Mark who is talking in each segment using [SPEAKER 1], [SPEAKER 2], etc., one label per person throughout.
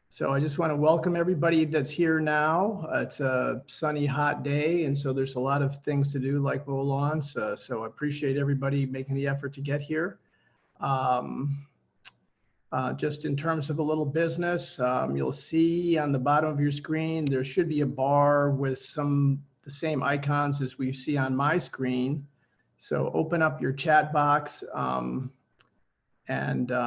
[SPEAKER 1] So I just want to welcome everybody that's here now. It's a sunny, hot day, and so there's a lot of things to do, like mow lawns. So I appreciate everybody making the effort to get here. Just in terms of a little business, you'll see on the bottom of your screen, there should be a bar with the same icons as we see on my screen. So open up your chat box and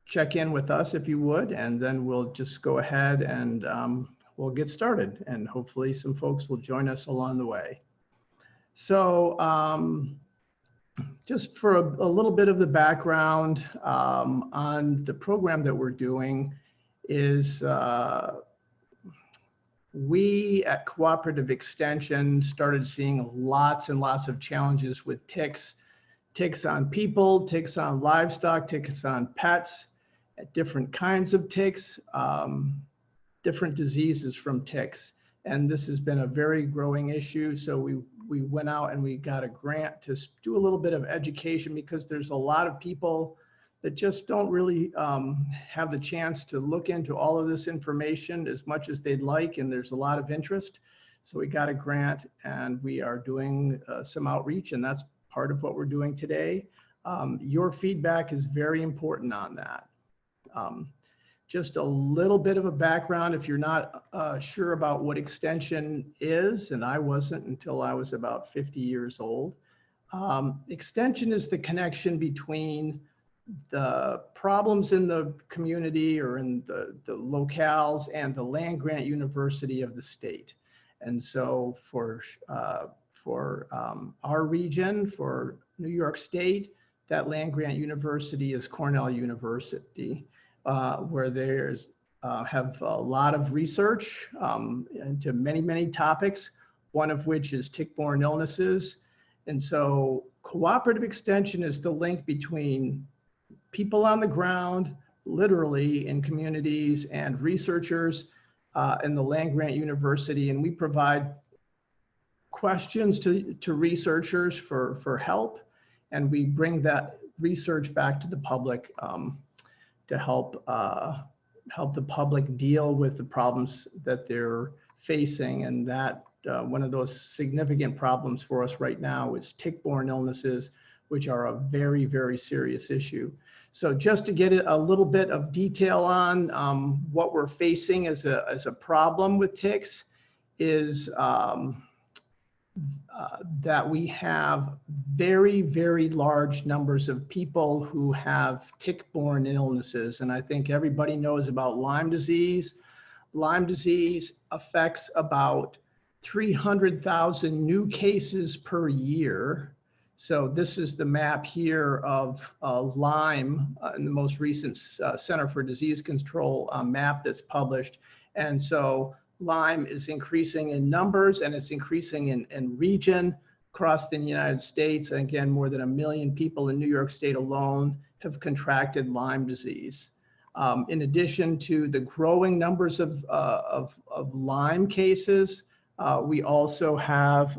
[SPEAKER 1] check in with us if you would, and then we'll just go ahead and we'll get started, and hopefully some folks will join us along the way. So just for a little bit of the background on the program that we're doing is we at Cooperative Extension started seeing lots and lots of challenges with ticks on people, ticks on livestock, ticks on pets, different kinds of ticks, different diseases from ticks. And this has been a very growing issue. So we went out and we got a grant to do a little bit of education, because there's a lot of people that just don't really have the chance to look into all of this information as much as they'd like. And there's a lot of interest. So we got a grant and we are doing some outreach, and that's part of what we're doing today. Your feedback is very important on that. Just a little bit of a background if you're not sure about what extension is, and I wasn't until I was about 50 years old. Extension is the connection between the problems in the community or in the locales and the land grant university of the state. And so for our region, for New York State, that land grant university is Cornell University, where there's have a lot of research into many topics, one of which is tick-borne illnesses. And so Cooperative Extension is the link between people on the ground, literally in communities, and researchers in the land grant university. And we provide questions to researchers for help, and we bring that research back to the public to help the public deal with the problems that they're facing. And that one of those significant problems for us right now is tick-borne illnesses, which are a very serious issue. So just to get a little bit of detail on what we're facing as a problem with ticks is that we have very large numbers of people who have tick-borne illnesses. And I think everybody knows about Lyme disease. Lyme disease affects about 300,000 new cases per year. So this is the map here of Lyme in the most recent Center for Disease Control map that's published. And so Lyme is increasing in numbers, and it's increasing in region across the United States. And again, more than 1 million people in New York State alone have contracted Lyme disease. In addition to the growing numbers of Lyme cases, we also have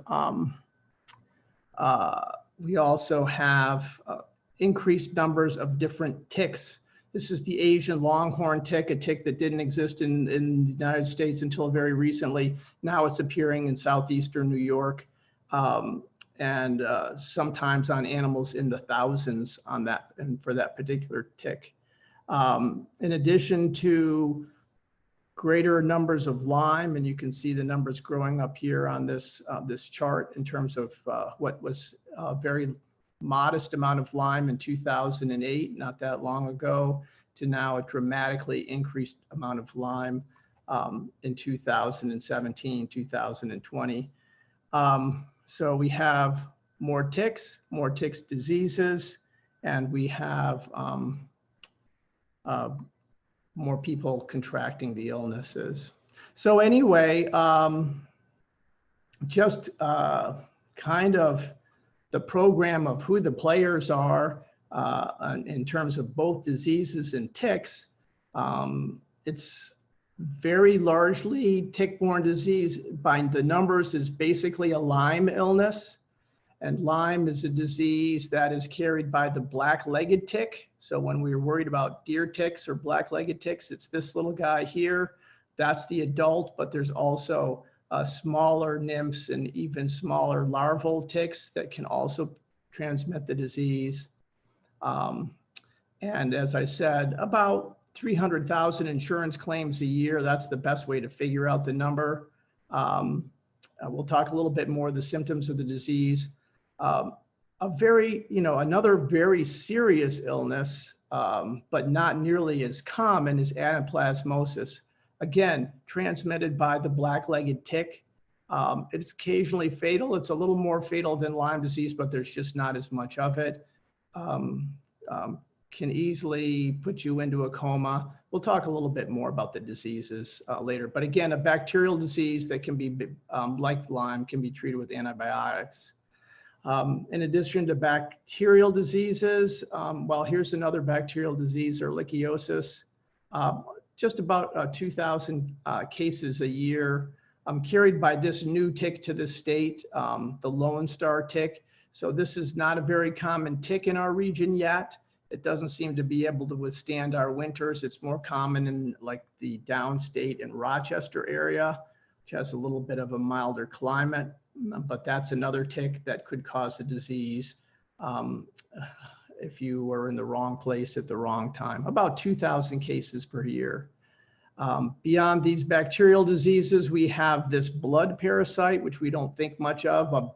[SPEAKER 1] increased numbers of different ticks. This is the Asian longhorn tick, a tick that didn't exist in the United States until very recently. Now it's appearing in southeastern New York, and sometimes on animals in the thousands on that, and for that particular tick. In addition to greater numbers of Lyme, and you can see the numbers growing up here on this chart in terms of what was a very modest amount of Lyme in 2008, not that long ago, to now a dramatically increased amount of Lyme in 2017, 2020. So we have more ticks diseases, and we have more people contracting the illnesses. So anyway, just kind of the program of who the players are in terms of both diseases and ticks. It's very largely tick-borne disease. By the numbers is basically a Lyme illness. And Lyme is a disease that is carried by the black-legged tick. So when we were worried about deer ticks or black-legged ticks, it's this little guy here. That's the adult, but there's also smaller nymphs and even smaller larval ticks that can also transmit the disease. And as I said, about 300,000 insurance claims a year. That's the best way to figure out the number. We'll talk a little bit more of the symptoms of the disease. Another very serious illness, but not nearly as common, is anaplasmosis. Again, transmitted by the black-legged tick. It's occasionally fatal. It's a little more fatal than Lyme disease, but there's just not as much of it. Can easily put you into a coma. We'll talk a little bit more about the diseases later. But again, a bacterial disease that can be, like Lyme, can be treated with antibiotics. In addition to bacterial diseases, well, here's another bacterial disease, ehrlichiosis. Just about 2,000 cases a year, carried by this new tick to the state, the Lone Star tick. So this is not a very common tick in our region yet. It doesn't seem to be able to withstand our winters. It's more common in like the downstate and Rochester area, which has a little bit of a milder climate, but that's another tick that could cause a disease if you were in the wrong place at the wrong time. About 2,000 cases per year. Beyond these bacterial diseases, we have this blood parasite, which we don't think much of.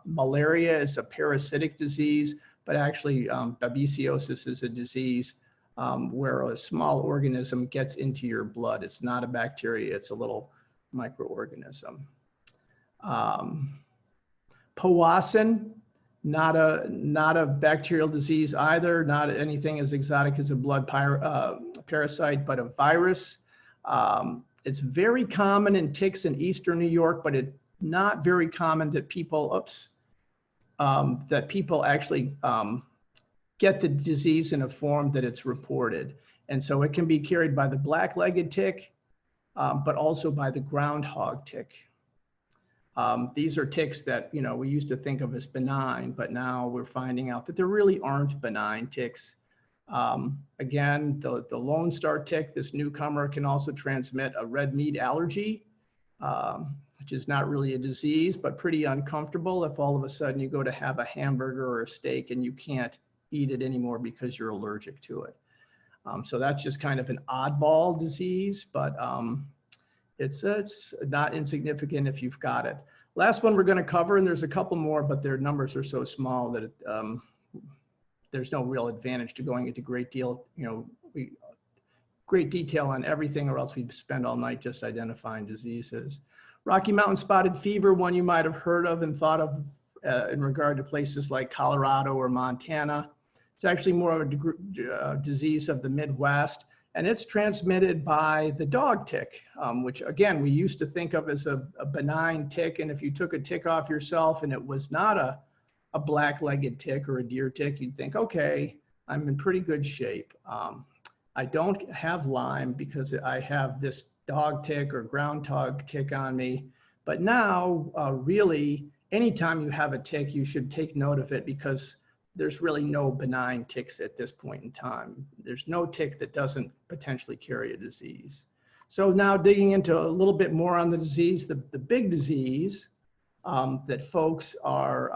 [SPEAKER 1] Malaria is a parasitic disease, but actually babesiosis is a disease where a small organism gets into your blood. It's not a bacteria, it's a little microorganism. Powassan, not a bacterial disease either, not anything as exotic as a blood parasite, but a virus. It's very common in ticks in eastern New York, but it's not very common that people, actually get the disease in a form that it's reported. And so it can be carried by the black-legged tick, but also by the groundhog tick. These are ticks that, we used to think of as benign, but now we're finding out that there really aren't benign ticks. Again, the Lone Star tick, this newcomer, can also transmit a red meat allergy, which is not really a disease, but pretty uncomfortable if all of a sudden you go to have a hamburger or a steak and you can't eat it anymore because you're allergic to it. So that's just kind of an oddball disease, but it's not insignificant if you've got it. Last one we're going to cover, and there's a couple more, but their numbers are so small that there's no real advantage to going into great detail on everything, or else we'd spend all night just identifying diseases. Rocky Mountain spotted fever, one you might have heard of and thought of in regard to places like Colorado or Montana. It's actually more of a disease of the Midwest, and it's transmitted by the dog tick, which again, we used to think of as a benign tick. And if you took a tick off yourself and it was not a black-legged tick or a deer tick, you'd think, okay, I'm in pretty good shape. I don't have Lyme because I have this dog tick or groundhog tick on me. But now, really, anytime you have a tick, you should take note of it, because there's really no benign ticks at this point in time. There's no tick that doesn't potentially carry a disease. So now digging into a little bit more on the disease, the big disease that folks are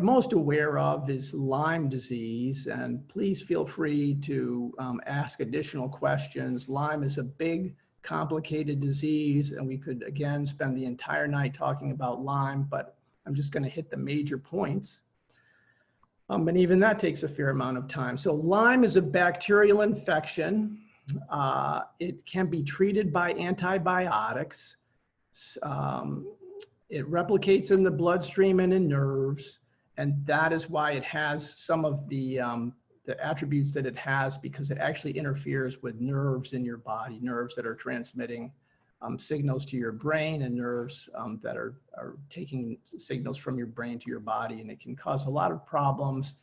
[SPEAKER 1] most aware of is Lyme disease. And please feel free to ask additional questions. Lyme is a big, complicated disease, and we could, again, spend the entire night talking about Lyme, but I'm just going to hit the major points. And even that takes a fair amount of time. So Lyme is a bacterial infection. It can be treated by antibiotics. It replicates in the bloodstream and in nerves. And that is why it has some of the attributes that it has, because it actually interferes with nerves in your body, nerves that are transmitting signals to your brain, and nerves that are taking signals from your brain to your body. And it can cause a lot of problems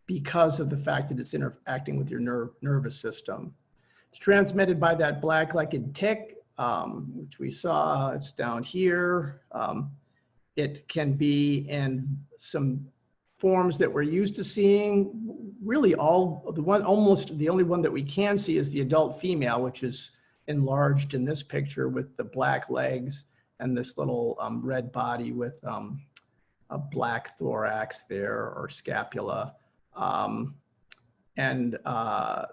[SPEAKER 1] because of the fact that it's interacting with your nervous system. It's transmitted by that black-legged tick, which we saw, it's down here. It can be in some forms that we're used to seeing. Really almost the only one that we can see is the adult female, which is enlarged in this picture with the black legs and this little red body with a black thorax there or scapula.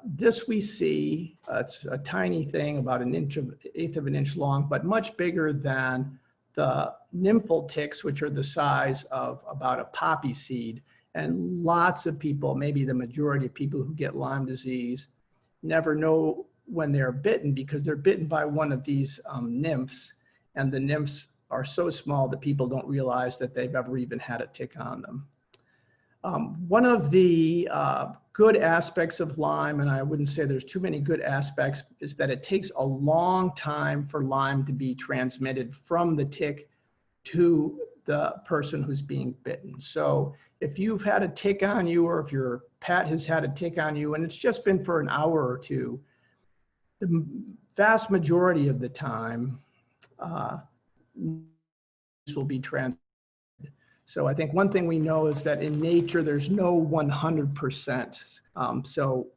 [SPEAKER 1] This we see, it's a tiny thing about eighth of an inch long, but much bigger than the nymphal ticks, which are the size of about a poppy seed. And lots of people, maybe the majority of people who get Lyme disease, never know when they're bitten because they're bitten by one of these nymphs. And the nymphs are so small that people don't realize that they've ever even had a tick on them. One of the good aspects of Lyme, and I wouldn't say there's too many good aspects, is that it takes a long time for Lyme to be transmitted from the tick to the person who's being bitten. So if you've had a tick on you, or if your pet has had a tick on you, and it's just been for an hour or two, the vast majority of the time, will be transmitted. So I think one thing we know is that in nature, there's no 100%. So,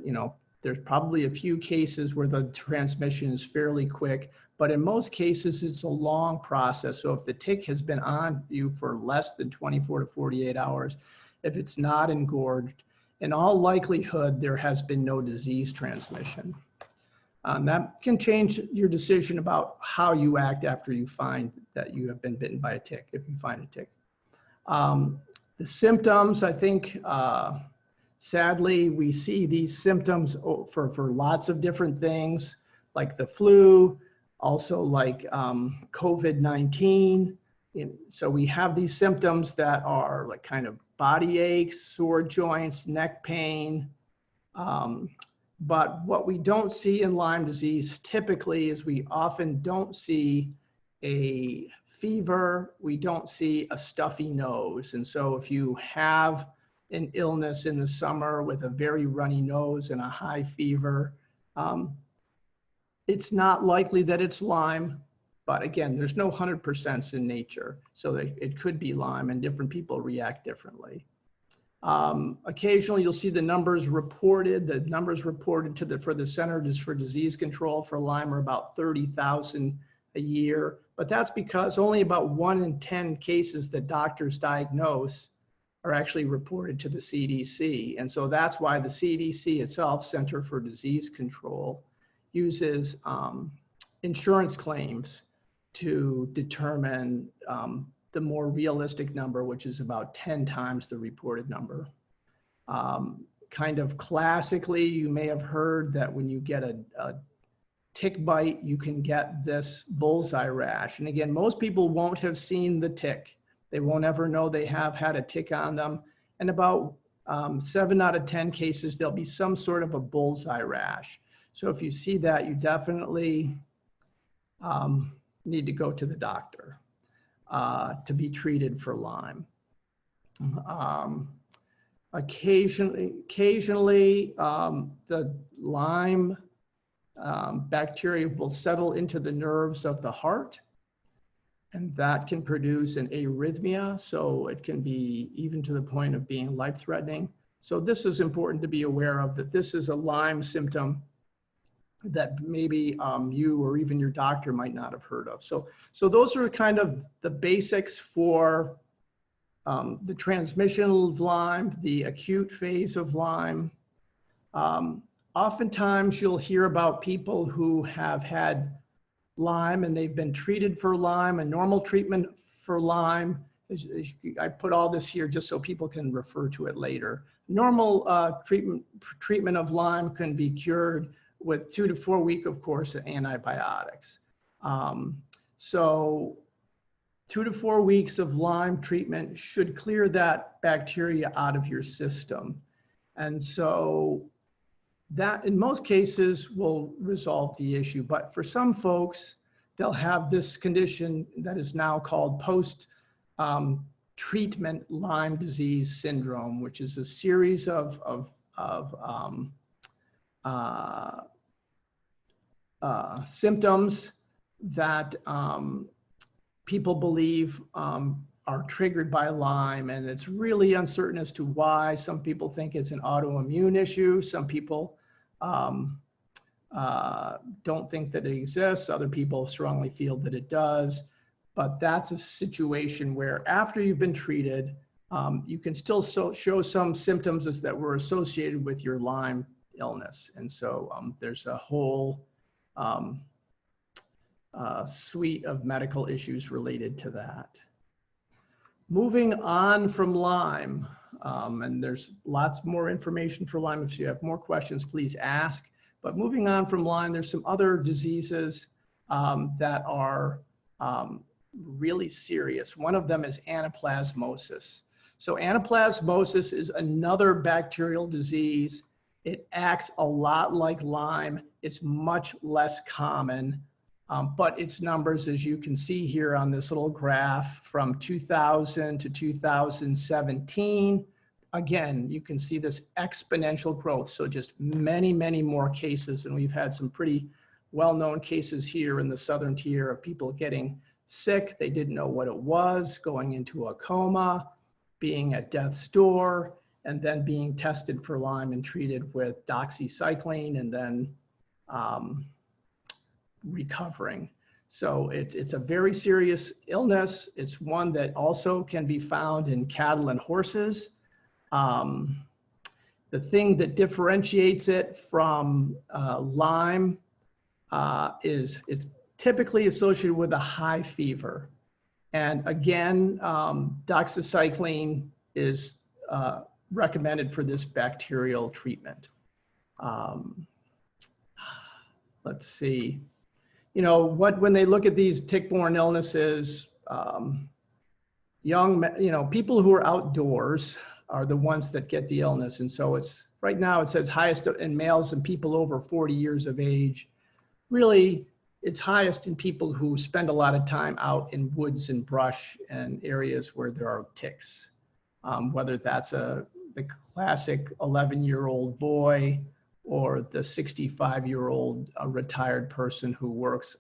[SPEAKER 1] you know, there's probably a few cases where the transmission is fairly quick, but in most cases, it's a long process. So if the tick has been on you for less than 24 to 48 hours, if it's not engorged, in all likelihood, there has been no disease transmission. That can change your decision about how you act after you find that you have been bitten by a tick, if you find a tick. The symptoms, I think, sadly, we see these symptoms for lots of different things, like the flu, also like COVID-19. So we have these symptoms that are like kind of body aches, sore joints, neck pain. But what we don't see in Lyme disease typically is we often don't see a fever, we don't see a stuffy nose. And so if you have an illness in the summer with a very runny nose and a high fever, it's not likely that it's Lyme, but again, there's no 100% in nature. So it could be Lyme and different people react differently. Occasionally you'll see the numbers reported. The numbers reported for the Centers for Disease Control for Lyme are about 30,000 a year, but that's because only about 1 in 10 cases that doctors diagnose are actually reported to the CDC. And so that's why the CDC itself, Center for Disease Control, uses insurance claims to determine the more realistic number, which is about 10 times the reported number. Kind of classically, you may have heard that when you get a tick bite, you can get this bullseye rash. And again, most people won't have seen the tick. They won't ever know they have had a tick on them. And about 7 out of 10 cases, there'll be some sort of a bullseye rash. So if you see that, you definitely need to go to the doctor to be treated for Lyme. Occasionally, the Lyme bacteria will settle into the nerves of the heart, and that can produce an arrhythmia. So it can be even to the point of being life-threatening. So this is important to be aware of, that this is a Lyme symptom that maybe you or even your doctor might not have heard of. So those are kind of the basics for the transmission of Lyme, the acute phase of Lyme. Oftentimes you'll hear about people who have had Lyme and they've been treated for Lyme, a normal treatment for Lyme. I put all this here just so people can refer to it later. Normal treatment of Lyme can be cured with 2 to 4 weeks of course of antibiotics. So 2 to 4 weeks of Lyme treatment should clear that bacteria out of your system. And so that in most cases will resolve the issue. But for some folks, they'll have this condition that is now called post-treatment Lyme disease syndrome, which is a series of symptoms that people believe are triggered by Lyme, and it's really uncertain as to why. Some people think it's an autoimmune issue. Some people don't think that it exists. Other people strongly feel that it does. But that's a situation where after you've been treated, you can still show some symptoms that were associated with your Lyme illness. And so there's a whole suite of medical issues related to that. Moving on from Lyme, and there's lots more information for Lyme. If you have more questions, please ask. But moving on from Lyme, there's some other diseases that are really serious. One of them is anaplasmosis. So anaplasmosis is another bacterial disease. It acts a lot like Lyme. It's much less common, but its numbers, as you can see here on this little graph, from 2000 to 2017, again, you can see this exponential growth. So just many, many more cases. And we've had some pretty well-known cases here in the southern tier of people getting sick. They didn't know what it was, going into a coma, being at death's door, and then being tested for Lyme and treated with doxycycline and then recovering. So it's a very serious illness. It's one that also can be found in cattle and horses. The thing that differentiates it from Lyme is it's typically associated with a high fever. And again, doxycycline is recommended for this bacterial treatment. Let's see. You know, when they look at these tick-borne illnesses, people who are outdoors are the ones that get the illness. And so it's, right now it says highest in males and people over 40 years of age. Really, it's highest in people who spend a lot of time out in woods and brush and areas where there are ticks. Whether that's the classic 11-year-old boy or the 65-year-old retired person who works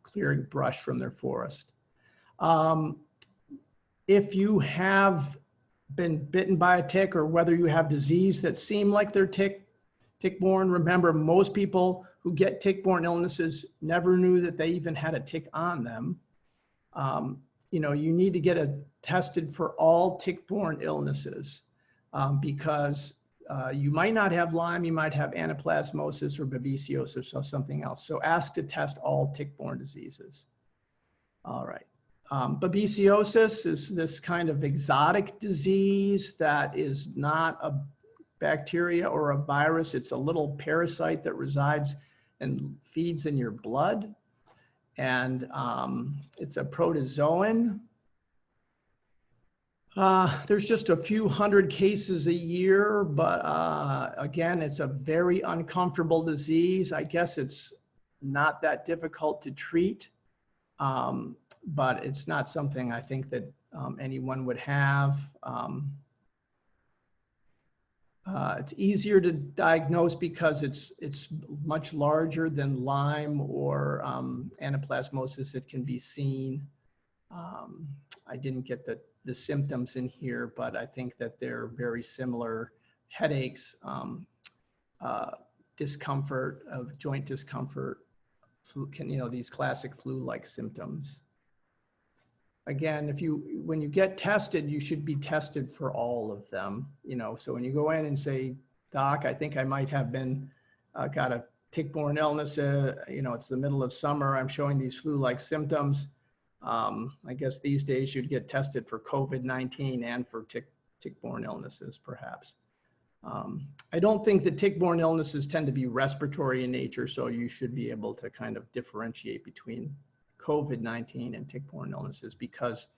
[SPEAKER 1] clearing brush from their forest. If you have been bitten by a tick, or whether you have disease that seem like they're tick-borne, remember, most people who get tick-borne illnesses never knew that they even had a tick on them. You know, you need to get tested for all tick-borne illnesses because you might not have Lyme, you might have anaplasmosis or babesiosis or something else. So ask to test all tick-borne diseases. All right. Babesiosis is this kind of exotic disease that is not a bacteria or a virus. It's a little parasite that resides and feeds in your blood. And it's a protozoan. There's just a few hundred cases a year, but again, it's a very uncomfortable disease. I guess it's not that difficult to treat, but it's not something I think that anyone would have. It's easier to diagnose because it's much larger than Lyme or anaplasmosis. It can be seen. I didn't get the symptoms in here, but I think that they're very similar: headaches, discomfort, joint discomfort, these classic flu-like symptoms. Again, when you get tested, you should be tested for all of them. So when you go in and say, "Doc, I think I might have got a tick-borne illness. It's the middle of summer. I'm showing these flu-like symptoms." I guess these days you'd get tested for COVID-19 and for tick-borne illnesses, perhaps. I don't think that tick-borne illnesses tend to be respiratory in nature, so you should be able to kind of differentiate between COVID-19 and tick-borne illnesses because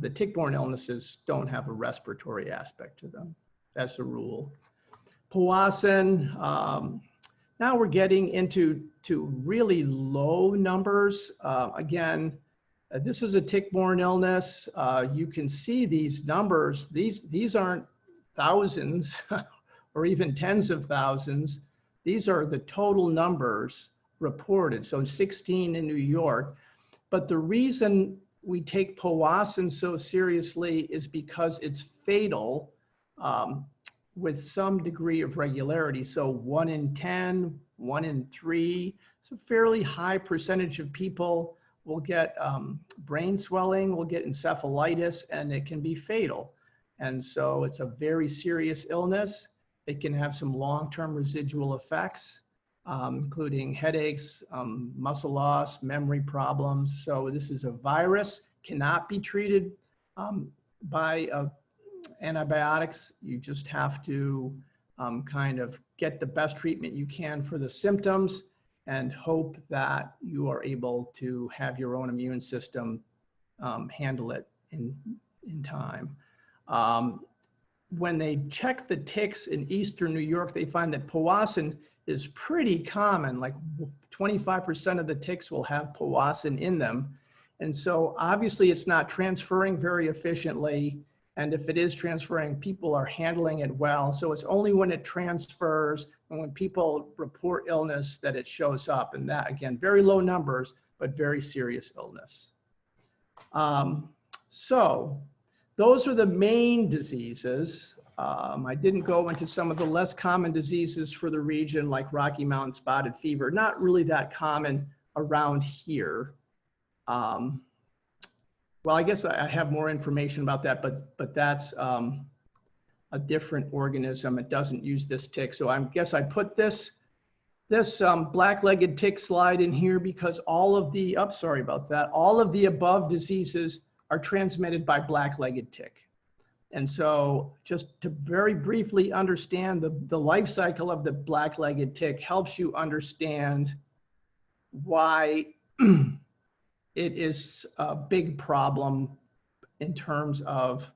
[SPEAKER 1] the tick-borne illnesses don't have a respiratory aspect to them, as a rule. Powassan, now we're getting into really low numbers. Again, this is a tick-borne illness. You can see these numbers. These aren't thousands or even tens of thousands. These are the total numbers reported. So 16 in New York. But the reason we take Powassan so seriously is because it's fatal with some degree of regularity. So 1 in 10, 1 in 3, so fairly high percentage of people will get brain swelling, will get encephalitis, and it can be fatal. And so it's a very serious illness. It can have some long-term residual effects, including headaches, muscle loss, memory problems. So this is a virus, cannot be treated by antibiotics. You just have to kind of get the best treatment you can for the symptoms and hope that you are able to have your own immune system handle it in time. When they check the ticks in Eastern New York, they find that Powassan is pretty common. Like 25% of the ticks will have Powassan in them. And so obviously it's not transferring very efficiently. And if it is transferring, people are handling it well. So it's only when it transfers and when people report illness that it shows up. And that, again, very low numbers, but very serious illness. So those are the main diseases. I didn't go into some of the less common diseases for the region, like Rocky Mountain spotted fever, not really that common around here. Well, I guess I have more information about that, but that's a different organism. It doesn't use this tick. So I guess I put this black-legged tick slide in here because all of the, sorry about that, all of the above diseases are transmitted by black-legged tick. And so just to very briefly understand the life cycle of the black-legged tick helps you understand why it is a big problem in terms of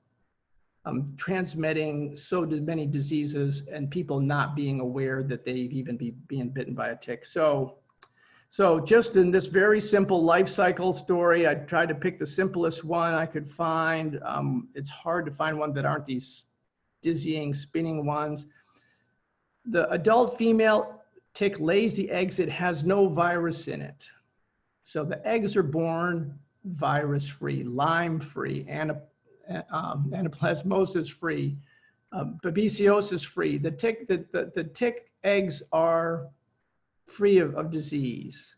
[SPEAKER 1] transmitting so many diseases and people not being aware that they've even being bitten by a tick. So just in this very simple life cycle story, I tried to pick the simplest one I could find. It's hard to find one that aren't these dizzying, spinning ones. The adult female tick lays the eggs. It has no virus in it. So the eggs are born virus-free, Lyme-free, Anaplasmosis-free, Babesiosis-free. The tick eggs are free of disease.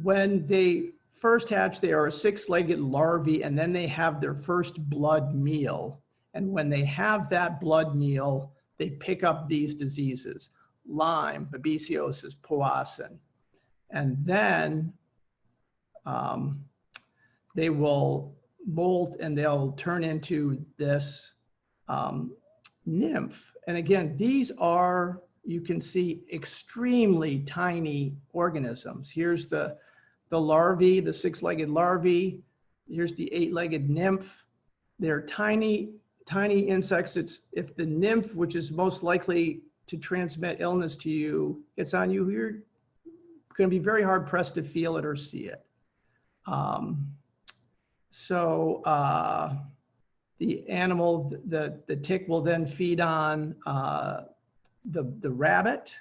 [SPEAKER 1] When they first hatch, they are a 6-legged larvae, and then they have their first blood meal. And when they have that blood meal, they pick up these diseases: Lyme, Babesiosis, Powassan. And then they will molt and they'll turn into this nymph. And again, these are, you can see, extremely tiny organisms. Here's the larvae, the 6-legged larvae. Here's the 8-legged nymph. They're tiny, tiny insects. If the nymph, which is most likely to transmit illness to you, gets on you, you're going to be very hard pressed to feel it or see it. The animal, the tick will then feed on the rabbit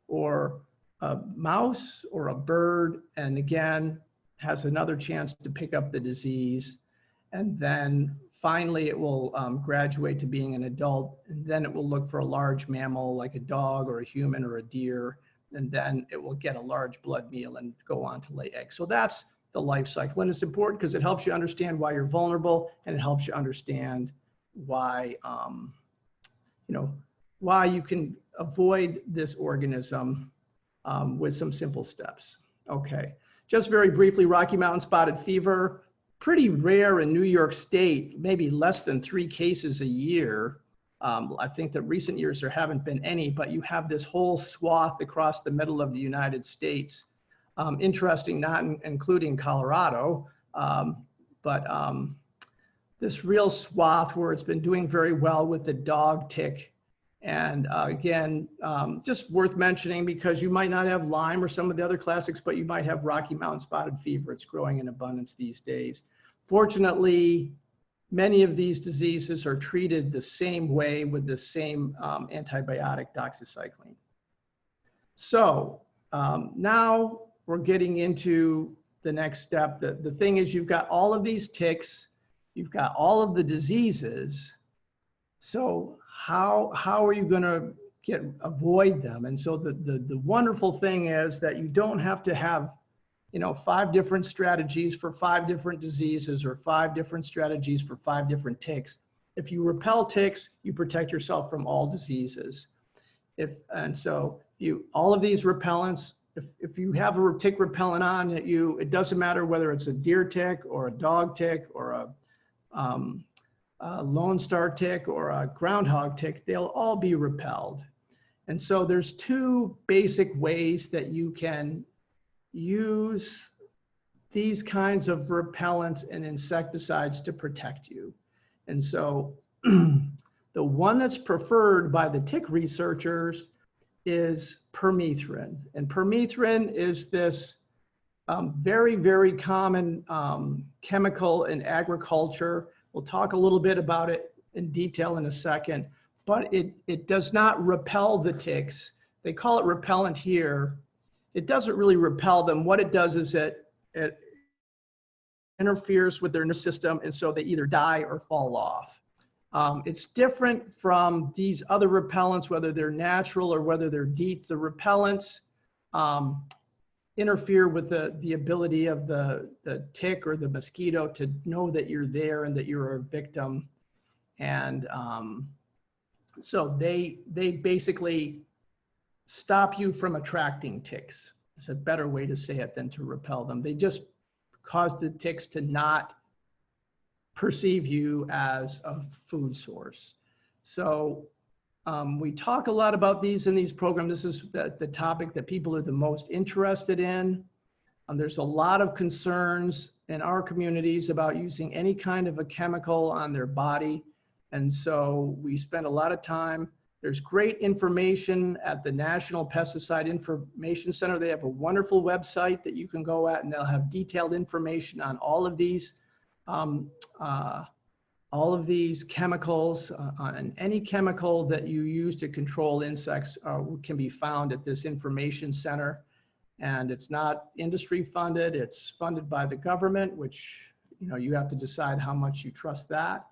[SPEAKER 1] or a mouse or a bird, and again has another chance to pick up the disease. And then finally it will graduate to being an adult, and then it will look for a large mammal like a dog or a human or a deer, and then it will get a large blood meal and go on to lay eggs. So that's the life cycle. And it's important because it helps you understand why you're vulnerable, and it helps you understand why, why you can avoid this organism with some simple steps. Okay, just very briefly, Rocky Mountain spotted fever, pretty rare in New York State, maybe less than 3 cases a year. I think that recent years there haven't been any, but you have this whole swath across the middle of the United States. Interesting, not including Colorado, but this real swath where it's been doing very well with the dog tick. And again, just worth mentioning because you might not have Lyme or some of the other classics, but you might have Rocky Mountain spotted fever. It's growing in abundance these days. Fortunately, many of these diseases are treated the same way with the same antibiotic, doxycycline. So now we're getting into the next step. The thing is, you've got all of these ticks, you've got all of the diseases. So how are you going to avoid them? And so the wonderful thing is that you don't have to have, you know, 5 different strategies for 5 different diseases or 5 different strategies for 5 different ticks. If you repel ticks, you protect yourself from all diseases. So all of these repellents, if you have a tick repellent on it doesn't matter whether it's a deer tick or a dog tick or a Lone Star tick or a groundhog tick, they'll all be repelled. And so there's 2 basic ways that you can use these kinds of repellents and insecticides to protect you. And so the one that's preferred by the tick researchers is permethrin. And permethrin is this very, very common chemical in agriculture. We'll talk a little bit about it in detail in a second, but it does not repel the ticks. They call it repellent here. It doesn't really repel them. What it does is it interferes with their nervous system, and so they either die or fall off. It's different from these other repellents, whether they're natural or whether they're DEET. The repellents interfere with the ability of the tick or the mosquito to know that you're there and that you're a victim. And so they basically stop you from attracting ticks. It's a better way to say it than to repel them. They just cause the ticks to not perceive you as a food source. So we talk a lot about these in these programs. This is the topic that people are the most interested in. There's a lot of concerns in our communities about using any kind of a chemical on their body. And so we spend a lot of time. There's great information at the National Pesticide Information Center. They have a wonderful website that you can go at, and they'll have detailed information on all of these chemicals, and any chemical that you use to control insects can be found at this information center. And it's not industry funded, it's funded by the government, which, you know, you have to decide how much you trust that.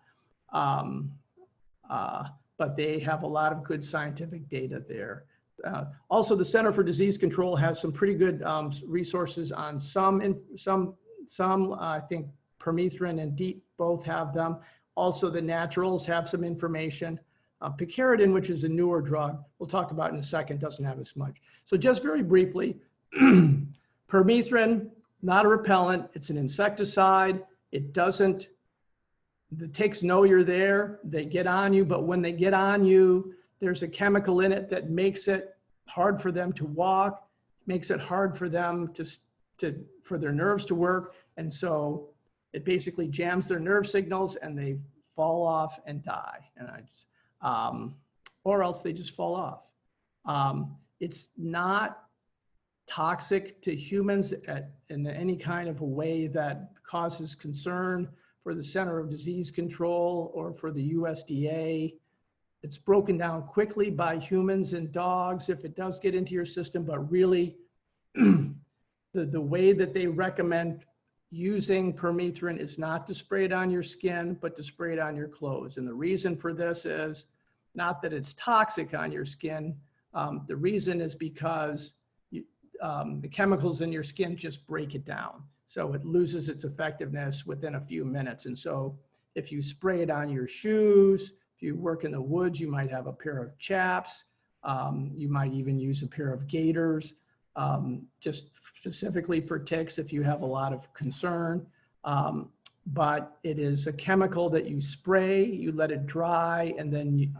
[SPEAKER 1] But they have a lot of good scientific data there. Also, the Center for Disease Control has some pretty good resources on some, I think Permethrin and DEET both have them. Also, the naturals have some information. Picaridin, which is a newer drug, we'll talk about in a second, doesn't have as much. So just very briefly, Permethrin, not a repellent, it's an insecticide. It doesn't, the ticks know you're there, they get on you, but when they get on you, there's a chemical in it that makes it hard for them to walk, makes it hard for them for their nerves to work. And so it basically jams their nerve signals and they fall off and die. And or else they just fall off. It's not toxic to humans in any kind of a way that causes concern for the Center of Disease Control or for the USDA. It's broken down quickly by humans and dogs if it does get into your system, but really the way that they recommend using permethrin is not to spray it on your skin, but to spray it on your clothes. And the reason for this is not that it's toxic on your skin. The reason is because the chemicals in your skin just break it down. So it loses its effectiveness within a few minutes. And so if you spray it on your shoes, if you work in the woods, you might have a pair of chaps. You might even use a pair of gaiters, just specifically for ticks if you have a lot of concern. But it is a chemical that you spray, you let it dry, and then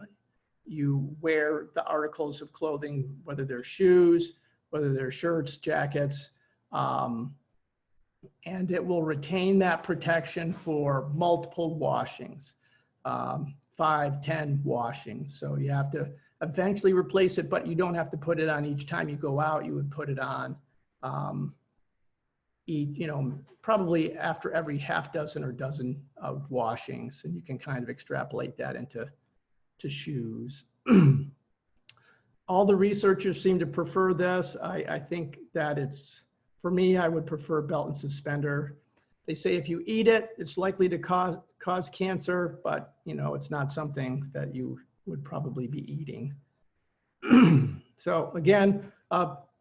[SPEAKER 1] you wear the articles of clothing, whether they're shoes, whether they're shirts, jackets, and it will retain that protection for multiple washings, 5, 10 washings. So you have to eventually replace it, but you don't have to put it on each time you go out. You would put it on, probably after every half dozen or dozen of washings, and you can kind of extrapolate that into shoes. All the researchers seem to prefer this. I think that it's, For me, I would prefer belt and suspender. They say if you eat it, it's likely to cause cancer, but you know, it's not something that you would probably be eating. So again,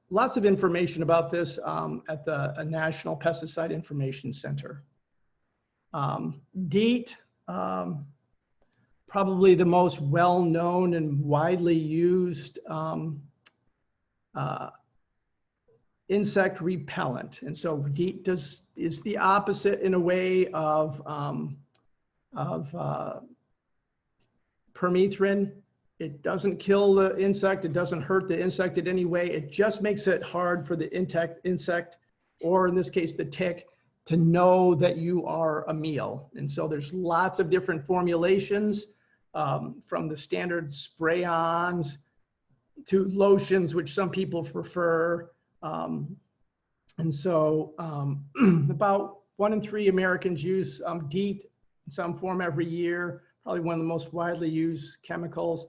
[SPEAKER 1] lots of information about this at the National Pesticide Information Center. DEET, probably the most well-known and widely used insect repellent. And so DEET is the opposite in a way of permethrin. It doesn't kill the insect. It doesn't hurt the insect in any way. It just makes it hard for the insect, or in this case, the tick, to know that you are a meal. And so there's lots of different formulations, from the standard spray-ons to lotions, which some people prefer. And so about 1 in 3 Americans use DEET in some form every year, probably one of the most widely used chemicals,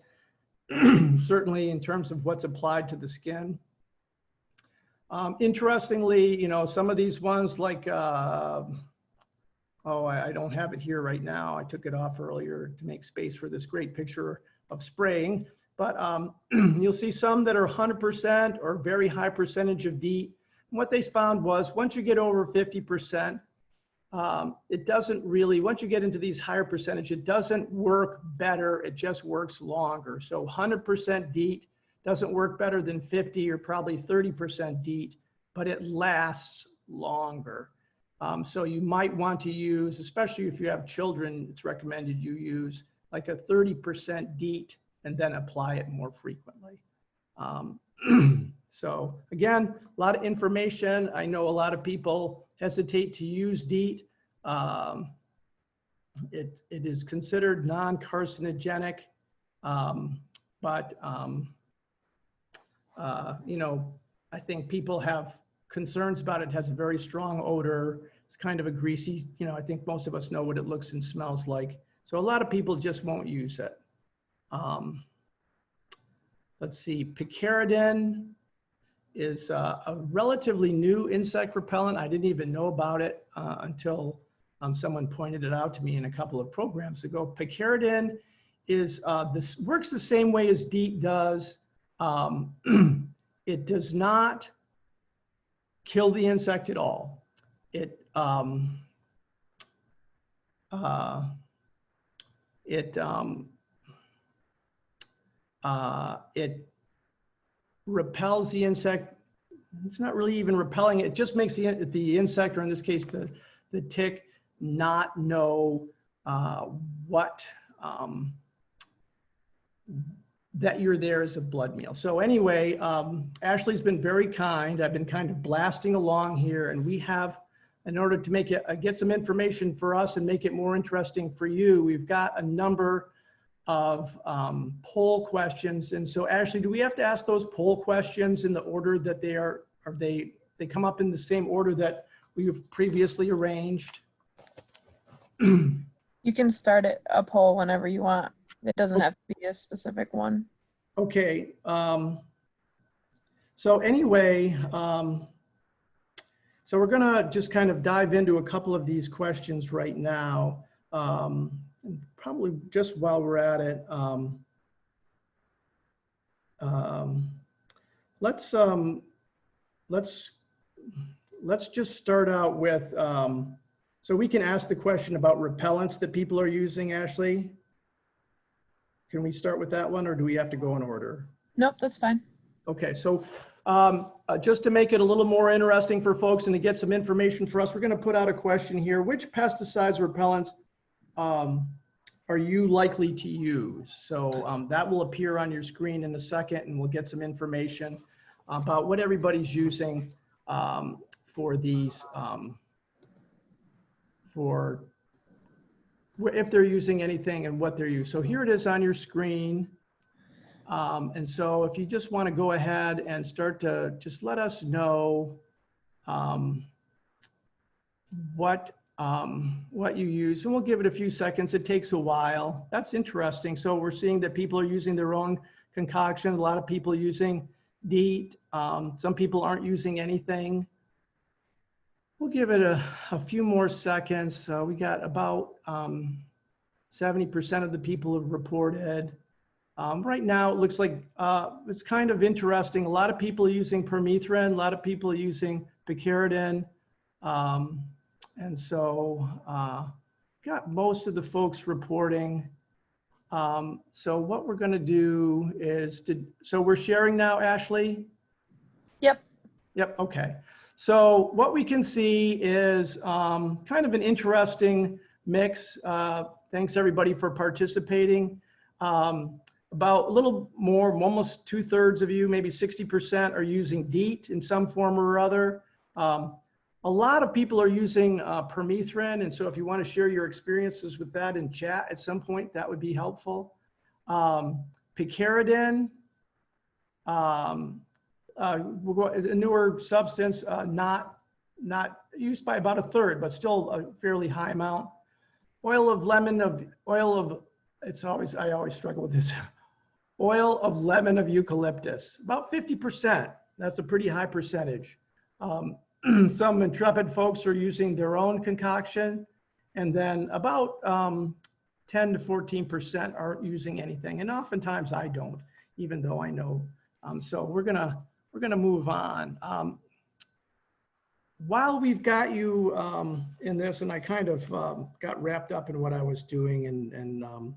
[SPEAKER 1] certainly in terms of what's applied to the skin. Interestingly, you know, some of these ones like, I don't have it here right now. I took it off earlier to make space for this great picture of spraying. But you'll see some that are 100% or very high percentage of DEET. And what they found was once you get over 50%, it doesn't really, once you get into these higher percentage, it doesn't work better, it just works longer. So 100% DEET doesn't work better than 50 or probably 30% DEET, but it lasts longer. So you might want to use, especially if you have children, it's recommended you use like a 30% DEET and then apply it more frequently. So again, a lot of information. I know a lot of people hesitate to use DEET. It is considered non-carcinogenic, but you know, I think people have concerns about it. It has a very strong odor. It's kind of a greasy, you know, I think most of us know what it looks and smells like. So a lot of people just won't use it. Let's see, Picaridin is a relatively new insect repellent. I didn't even know about it until someone pointed it out to me in a couple of programs ago. Picaridin is, this works the same way as DEET does. It does not kill the insect at all. It repels the insect. It's not really even repelling it. It just makes the insect, or in this case, the tick, not know that you're there as a blood meal. So anyway, Ashley's been very kind. I've been kind of blasting along here, and we have, in order to make it, get some information for us and make it more interesting for you, we've got a number of poll questions. And so Ashley, do we have to ask those poll questions in the order that they are they come up in the same order that we previously arranged?
[SPEAKER 2] You can start a poll whenever you want. It doesn't have to be a specific one.
[SPEAKER 1] Okay. So anyway, so we're gonna just kind of dive into a couple of these questions right now. Probably just while we're at it, let's just start out with, so we can ask the question about repellents that people are using, Ashley. Can we start with that one, or do we have to go in order?
[SPEAKER 2] Nope, that's fine.
[SPEAKER 1] Okay, so just to make it a little more interesting for folks and to get some information for us, we're gonna put out a question here. Which pesticides or repellents are you likely to use? So that will appear on your screen in a second, and we'll get some information about what everybody's using for these, for if they're using anything and what they're using. So here it is on your screen. And so if you just want to go ahead and start to just let us know what you use, and we'll give it a few seconds. It takes a while. That's interesting. So we're seeing that people are using their own concoction. A lot of people using DEET. Some people aren't using anything. We'll give it a few more seconds. We got about 70% of the people have reported. Right now, it looks like it's kind of interesting. A lot of people are using Permethrin, a lot of people are using Picaridin. And so got most of the folks reporting. So what we're gonna do is, so we're sharing now, Ashley?
[SPEAKER 2] Yep.
[SPEAKER 1] Yep, okay. So what we can see is kind of an interesting mix. Thanks everybody for participating. About a little more, almost 2/3 of you, maybe 60% are using DEET in some form or other. A lot of people are using Permethrin, and so if you want to share your experiences with that in chat at some point, that would be helpful. Picaridin, a newer substance, not used by about 1/3, but still a fairly high amount. I always struggle with this. Oil of lemon of eucalyptus, about 50%. That's a pretty high percentage. Some intrepid folks are using their own concoction, and then about 10 to 14% aren't using anything. And oftentimes I don't, even though I know. So we're gonna move on. While we've got you in this, and I kind of got wrapped up in what I was doing and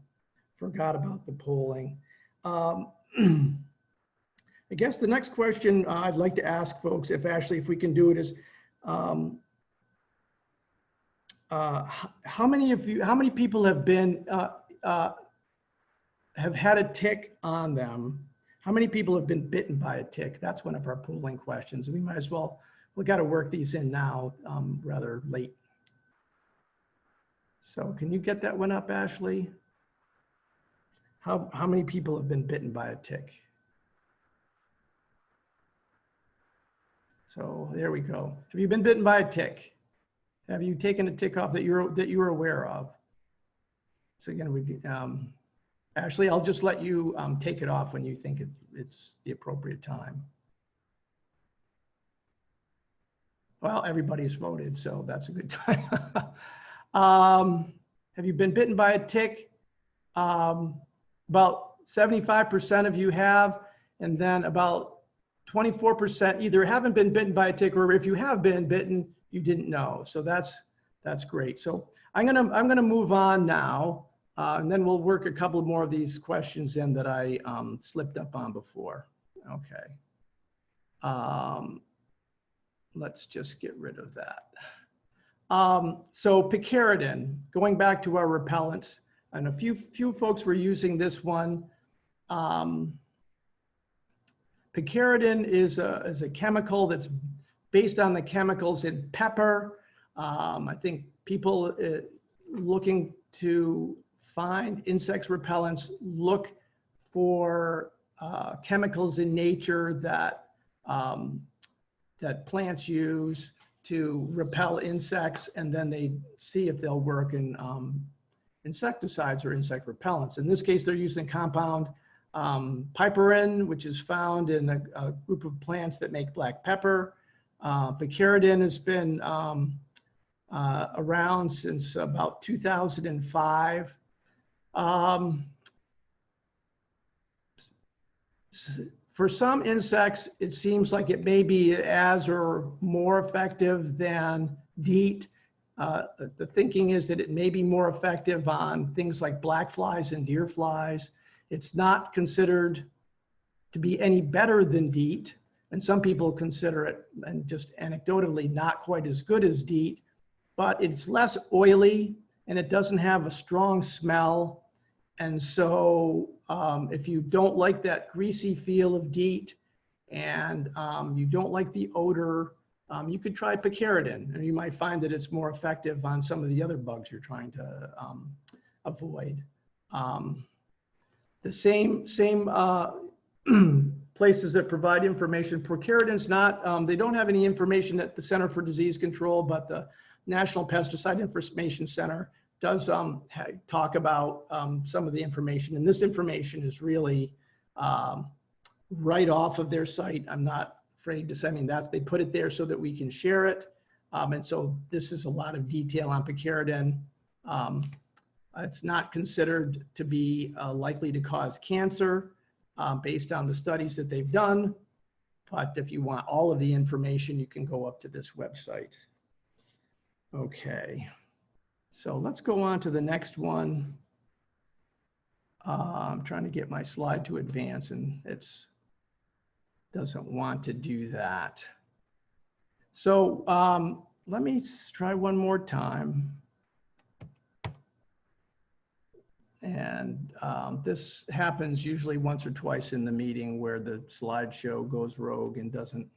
[SPEAKER 1] forgot about the polling. I guess the next question I'd like to ask folks, if we can do it, is how many people have been have had a tick on them? How many people have been bitten by a tick? That's one of our polling questions. We might as well, we got to work these in now rather late. So can you get that one up, Ashley? How many people have been bitten by a tick? So there we go. Have you been bitten by a tick? Have you taken a tick off that you're aware of? So again, Ashley, I'll just let you take it off when you think it's the appropriate time. Well, everybody's voted, so that's a good time. Have you been bitten by a tick? About 75% of you have, and then about 24% either haven't been bitten by a tick, or if you have been bitten, you didn't know. So that's great. So I'm gonna move on now, and then we'll work a couple more of these questions in that I slipped up on before. Okay. Let's just get rid of that. So Picaridin, going back to our repellents, and a few folks were using this one. Picaridin is a chemical that's based on the chemicals in pepper. I think people looking to find insect repellents look for chemicals in nature that that plants use to repel insects, and then they see if they'll work in insecticides or insect repellents. In this case, they're using compound piperin, which is found in a group of plants that make black pepper. Picaridin has been around since about 2005. For some insects, it seems like it may be as or more effective than DEET. The thinking is that it may be more effective on things like black flies and deer flies. It's not considered to be any better than DEET, and some people consider it, and just anecdotally, not quite as good as DEET, but it's less oily and it doesn't have a strong smell. And so if you don't like that greasy feel of DEET and you don't like the odor, you could try Picaridin, and you might find that it's more effective on some of the other bugs you're trying to avoid. The same places that provide information. Picaridin's not, they don't have any information at the Center for Disease Control, but the National Pesticide Information Center does talk about some of the information. And this information is really right off of their site. I'm not afraid to say, I mean, they put it there so that we can share it. And so this is a lot of detail on picaridin. It's not considered to be likely to cause cancer based on the studies that they've done. But if you want all of the information, you can go up to this website. Okay, so let's go on to the next one. I'm trying to get my slide to advance and it's doesn't want to do that. So let me try one more time. And this happens usually once or twice in the meeting where the slideshow goes rogue and doesn't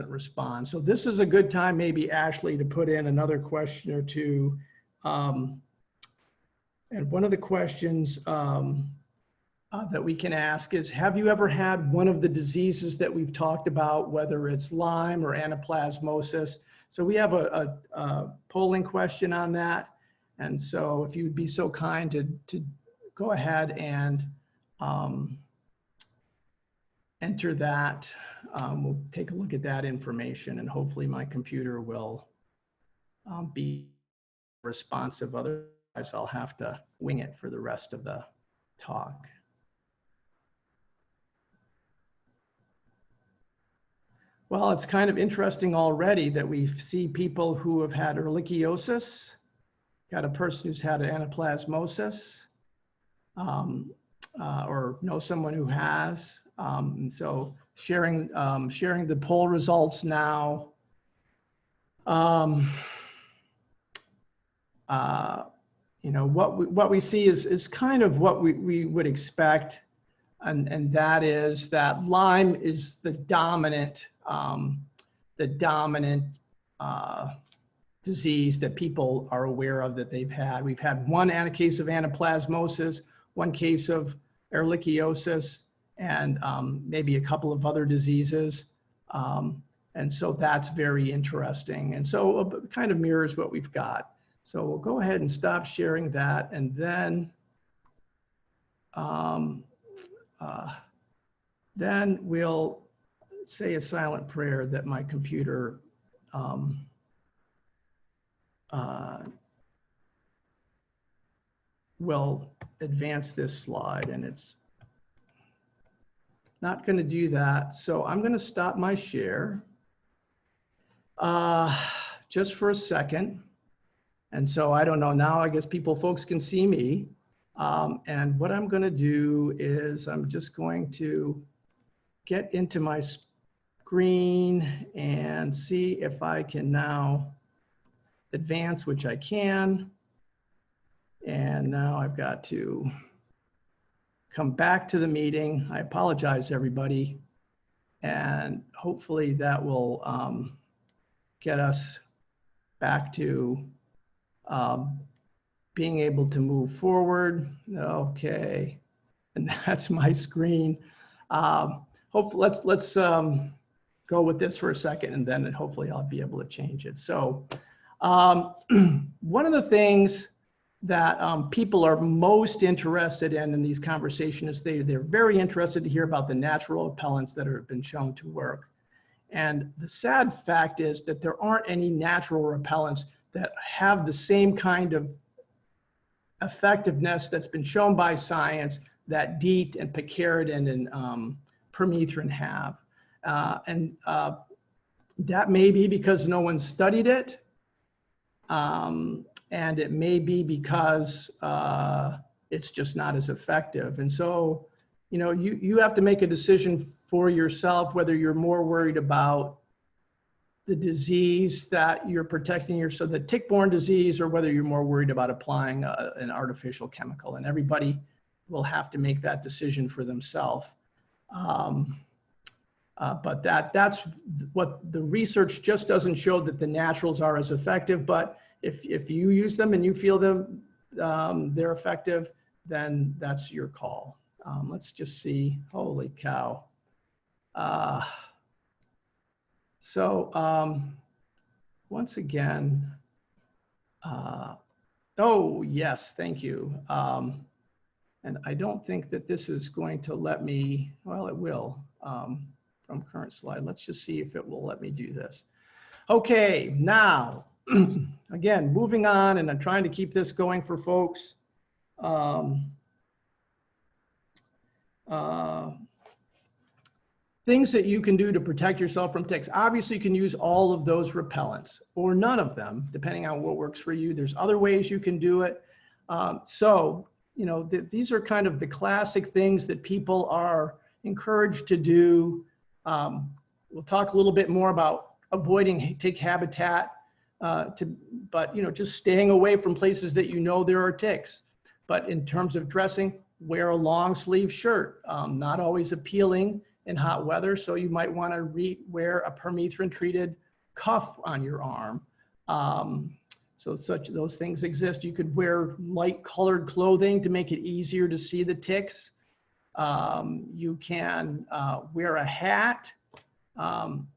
[SPEAKER 1] respond. So this is a good time, maybe Ashley, to put in another question or two. And one of the questions that we can ask is, have you ever had one of the diseases that we've talked about, whether it's Lyme or anaplasmosis? So we have a polling question on that. And so if you'd be so kind to go ahead and enter that, we'll take a look at that information and hopefully my computer will be responsive. Otherwise, I'll have to wing it for the rest of the talk. Well, it's kind of interesting already that we see people who have had ehrlichiosis, got a person who's had anaplasmosis, or know someone who has. And so sharing the poll results now. You know, what we see is kind of what we would expect, and that is that Lyme is the dominant disease that people are aware of that they've had. We've had one case of anaplasmosis, one case of ehrlichiosis, and maybe a couple of other diseases. And so that's very interesting. And so it kind of mirrors what we've got. So we'll go ahead and stop sharing that, and then we'll say a silent prayer that my computer will advance this slide, and it's not going to do that. So I'm going to stop my share just for a second. And so I don't know, now I guess folks can see me. And what I'm going to do is I'm just going to get into my screen and see if I can now advance, which I can. And now I've got to come back to the meeting. I apologize, everybody. And hopefully that will get us back to being able to move forward. Okay, and that's my screen. Hopefully, let's go with this for a second, and then hopefully I'll be able to change it. So one of the things that people are most interested in these conversations is they're very interested to hear about the natural repellents that have been shown to work. And the sad fact is that there aren't any natural repellents that have the same kind of effectiveness that's been shown by science that DEET and Picaridin and Permethrin have. And that may be because no one studied it. And it may be because it's just not as effective. And so, you know, you have to make a decision for yourself whether you're more worried about the disease that you're protecting yourself, the tick-borne disease, or whether you're more worried about applying an artificial chemical. And everybody will have to make that decision for themselves. But that's what the research just doesn't show, that the naturals are as effective. But if you use them and you feel them, they're effective, then that's your call. Let's just see. Holy cow. So once again, oh yes, thank you. And I don't think that this is going to let me, well, it will, from current slide. Let's just see if it will let me do this. Okay, now, again, moving on, and I'm trying to keep this going for folks. Things that you can do to protect yourself from ticks. Obviously, you can use all of those repellents or none of them, depending on what works for you. There's other ways you can do it. These are kind of the classic things that people are encouraged to do. We'll talk a little bit more about avoiding tick habitat, but just staying away from places that you know there are ticks. But in terms of dressing, wear a long sleeve shirt, not always appealing in hot weather. So you might want to wear a permethrin treated cuff on your arm. So those things exist. You could wear light colored clothing to make it easier to see the ticks. You can wear a hat.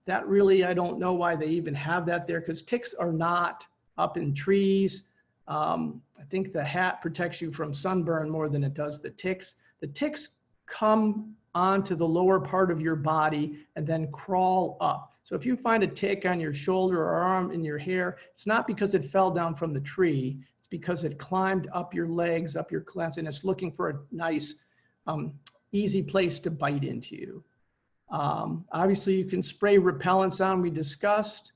[SPEAKER 1] That really, I don't know why they even have that there, because ticks are not up in trees. I think the hat protects you from sunburn more than it does the ticks. The ticks come onto the lower part of your body and then crawl up. So if you find a tick on your shoulder or arm, in your hair, it's not because it fell down from the tree. It's because it climbed up your legs, up your cleats, and it's looking for a nice, easy place to bite into you. Obviously, you can spray repellents on, we discussed.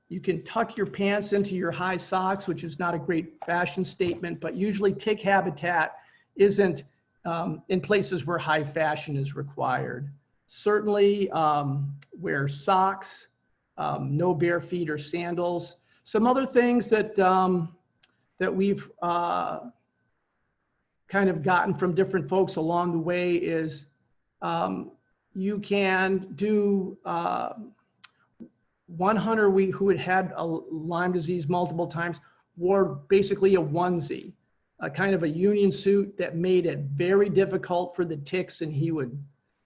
[SPEAKER 1] You can tuck your pants into your high socks, which is not a great fashion statement, but usually tick habitat isn't in places where high fashion is required. Certainly wear socks, no bare feet or sandals. Some other things that, that we've kind of gotten from different folks along the way is you can do, one hunter who had had a Lyme disease multiple times wore basically a onesie, a kind of a union suit that made it very difficult for the ticks, and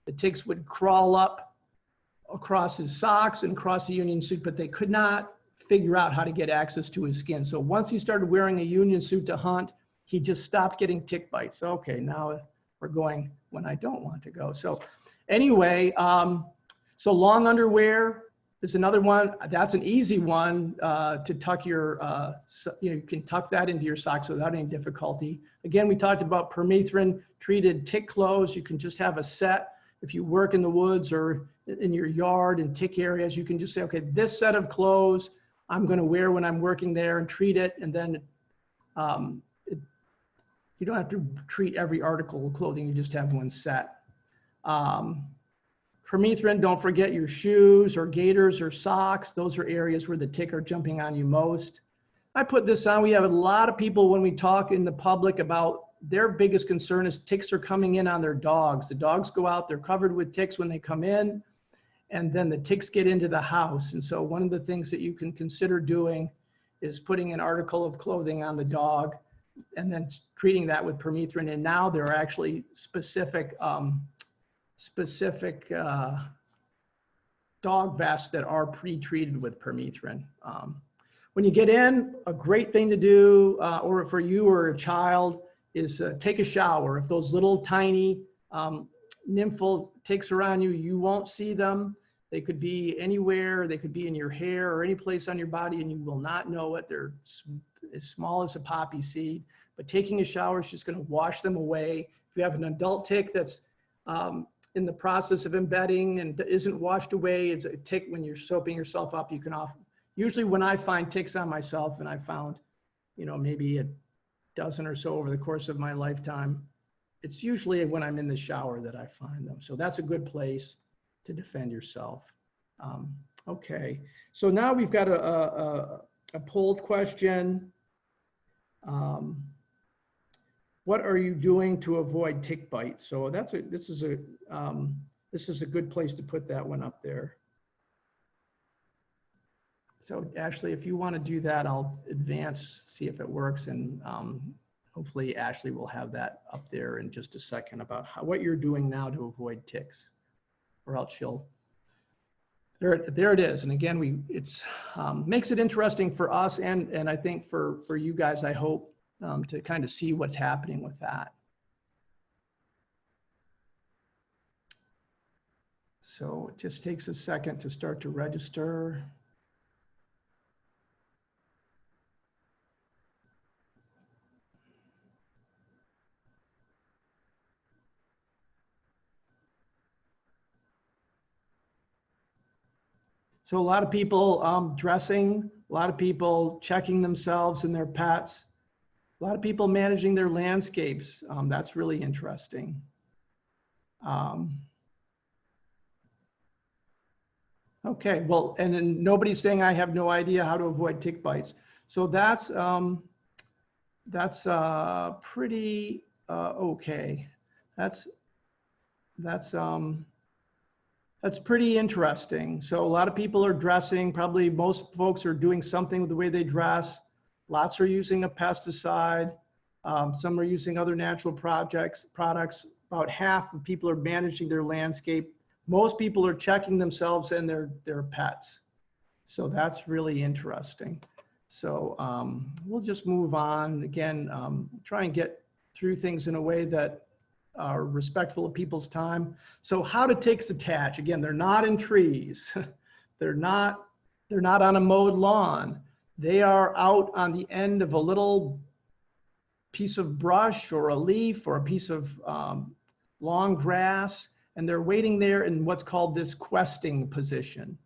[SPEAKER 1] the ticks would crawl up across his socks and across the union suit, but they could not figure out how to get access to his skin. So once he started wearing a union suit to hunt, he just stopped getting tick bites. Okay, now we're going when I don't want to go. So anyway, so long underwear is another one. That's an easy one to tuck your, you can tuck that into your socks without any difficulty. Again, we talked about permethrin treated tick clothes. You can just have a set. If you work in the woods or in your yard in tick areas, you can just say, okay, this set of clothes I'm going to wear when I'm working there, and treat it. And then you don't have to treat every article of clothing. You just have one set. Permethrin, don't forget your shoes or gaiters or socks. Those are areas where the tick are jumping on you most. I put this on. We have a lot of people when we talk in the public about their biggest concern is ticks are coming in on their dogs. The dogs go out, they're covered with ticks when they come in, and then the ticks get into the house. And so one of the things that you can consider doing is putting an article of clothing on the dog and then treating that with permethrin. And now there are actually specific dog vests that are pre-treated with permethrin. When you get in, a great thing to do, or for you or a child, is take a shower. If those little tiny nymphal ticks are on you, you won't see them. They could be anywhere. They could be in your hair or any place on your body, and you will not know it. They're as small as a poppy seed. But taking a shower is just going to wash them away. If you have an adult tick that's in the process of embedding and isn't washed away, it's a tick when you're soaping yourself up, you can usually when I find ticks on myself, and I found, maybe a dozen or so over the course of my lifetime, it's usually when I'm in the shower that I find them. So that's a good place to defend yourself. Okay, so now we've got a polled question. What are you doing to avoid tick bites? So this is a good place to put that one up there. So Ashley, if you want to do that, I'll advance, see if it works, and hopefully Ashley will have that up there in just a second about what you're doing now to avoid ticks, or else she'll. There it is. And again, it's makes it interesting for us and I think for you guys, I hope, to kind of see what's happening with that. So it just takes a second to start to register. So a lot of people dressing, a lot of people checking themselves and their pets, a lot of people managing their landscapes. That's really interesting. Okay, well, and then nobody's saying I have no idea how to avoid tick bites. So that's pretty okay. That's pretty interesting. So a lot of people are dressing. Probably most folks are doing something with the way they dress. Lots are using a pesticide. Some are using other natural products. About half of people are managing their landscape. Most people are checking themselves and their pets. So that's really interesting. So we'll just move on. Again, try and get through things in a way that are respectful of people's time. So how do ticks attach? Again, they're not in trees. They're not on a mowed lawn. They are out on the end of a little piece of brush or a leaf or a piece of long grass, and they're waiting there in what's called this questing position.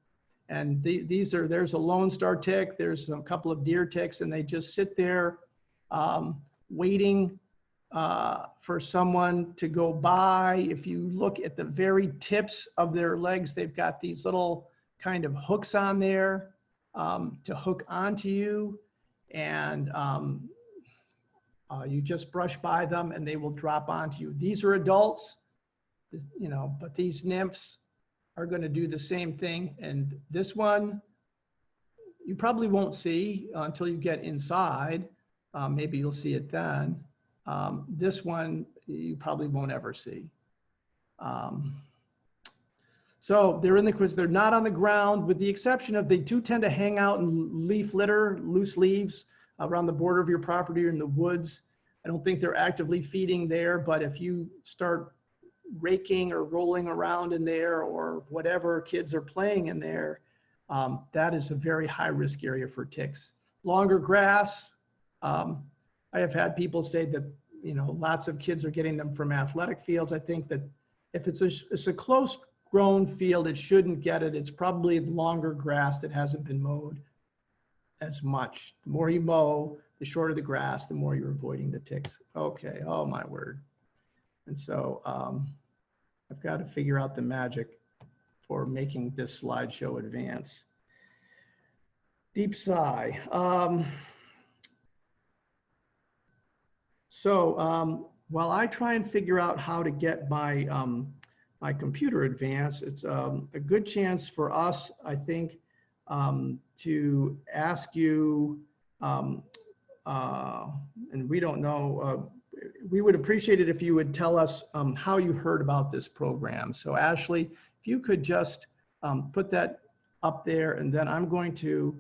[SPEAKER 1] And there's a Lone Star tick, there's a couple of deer ticks, and they just sit there waiting for someone to go by. If you look at the very tips of their legs, they've got these little kind of hooks on there to hook onto you. And you just brush by them and they will drop onto you. These are adults, you know, but these nymphs are going to do the same thing. And this one, you probably won't see until you get inside. Maybe you'll see it then. This one, you probably won't ever see. So they're in the quiz. They're not on the ground, with the exception of they do tend to hang out in leaf litter, loose leaves around the border of your property or in the woods. I don't think they're actively feeding there, but if you start raking or rolling around in there or whatever kids are playing in there, that is a very high risk area for ticks. Longer grass, I have had people say that, you know, lots of kids are getting them from athletic fields. I think that if it's a close grown field, it shouldn't get it. It's probably longer grass that hasn't been mowed as much. The more you mow, the shorter the grass, the more you're avoiding the ticks. Okay, oh my word. And so I've got to figure out the magic for making this slideshow advance. Deep sigh. While I try and figure out how to get my, my computer advanced, it's a good chance for us, I think, to ask you, and we don't know, we would appreciate it if you would tell us how you heard about this program. So Ashley, if you could just put that up there, and then I'm going to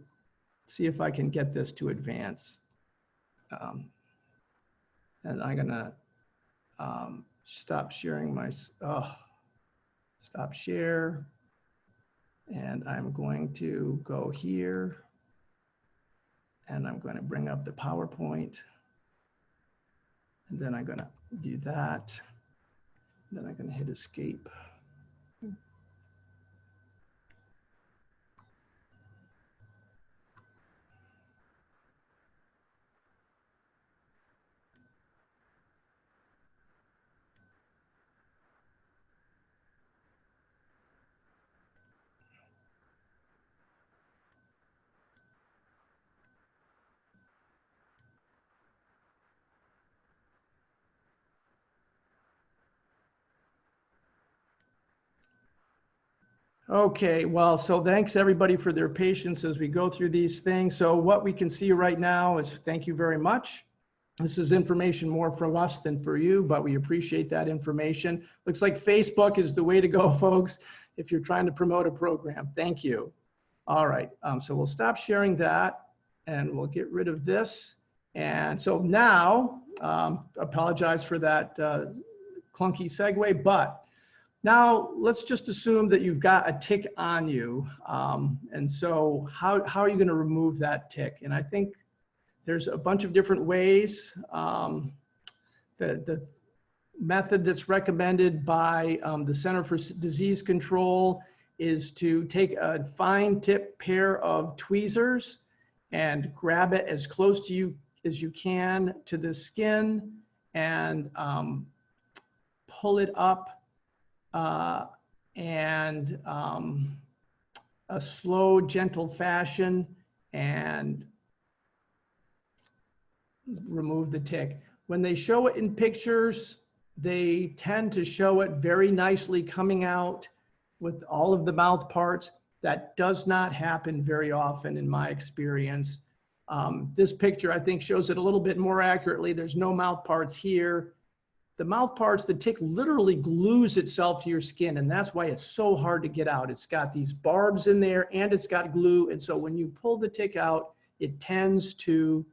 [SPEAKER 1] see if I can get this to advance. And I'm gonna stop sharing my, stop share. And I'm going to go here and I'm going to bring up the PowerPoint. And then I'm going to do that. Then I'm going to hit escape. Okay, well, so thanks everybody for their patience as we go through these things. So what we can see right now is thank you very much. This is information more from us than for you, but we appreciate that information. Looks like Facebook is the way to go, folks, if you're trying to promote a program. Thank you. All right, so we'll stop sharing that and we'll get rid of this. And so now, apologize for that clunky segue, but now let's just assume that you've got a tick on you. And so how are you going to remove that tick? And I think there's a bunch of different ways. The method that's recommended by the Center for Disease Control is to take a fine tip pair of tweezers and grab it as close to you as you can to the skin and pull it up and a slow, gentle fashion and remove the tick. When they show it in pictures, they tend to show it very nicely coming out with all of the mouth parts. That does not happen very often in my experience. This picture, I think, shows it a little bit more accurately. There's no mouth parts here. The mouth parts, the tick literally glues itself to your skin, and that's why it's so hard to get out. It's got these barbs in there and it's got glue. And so when you pull the tick out, it tends to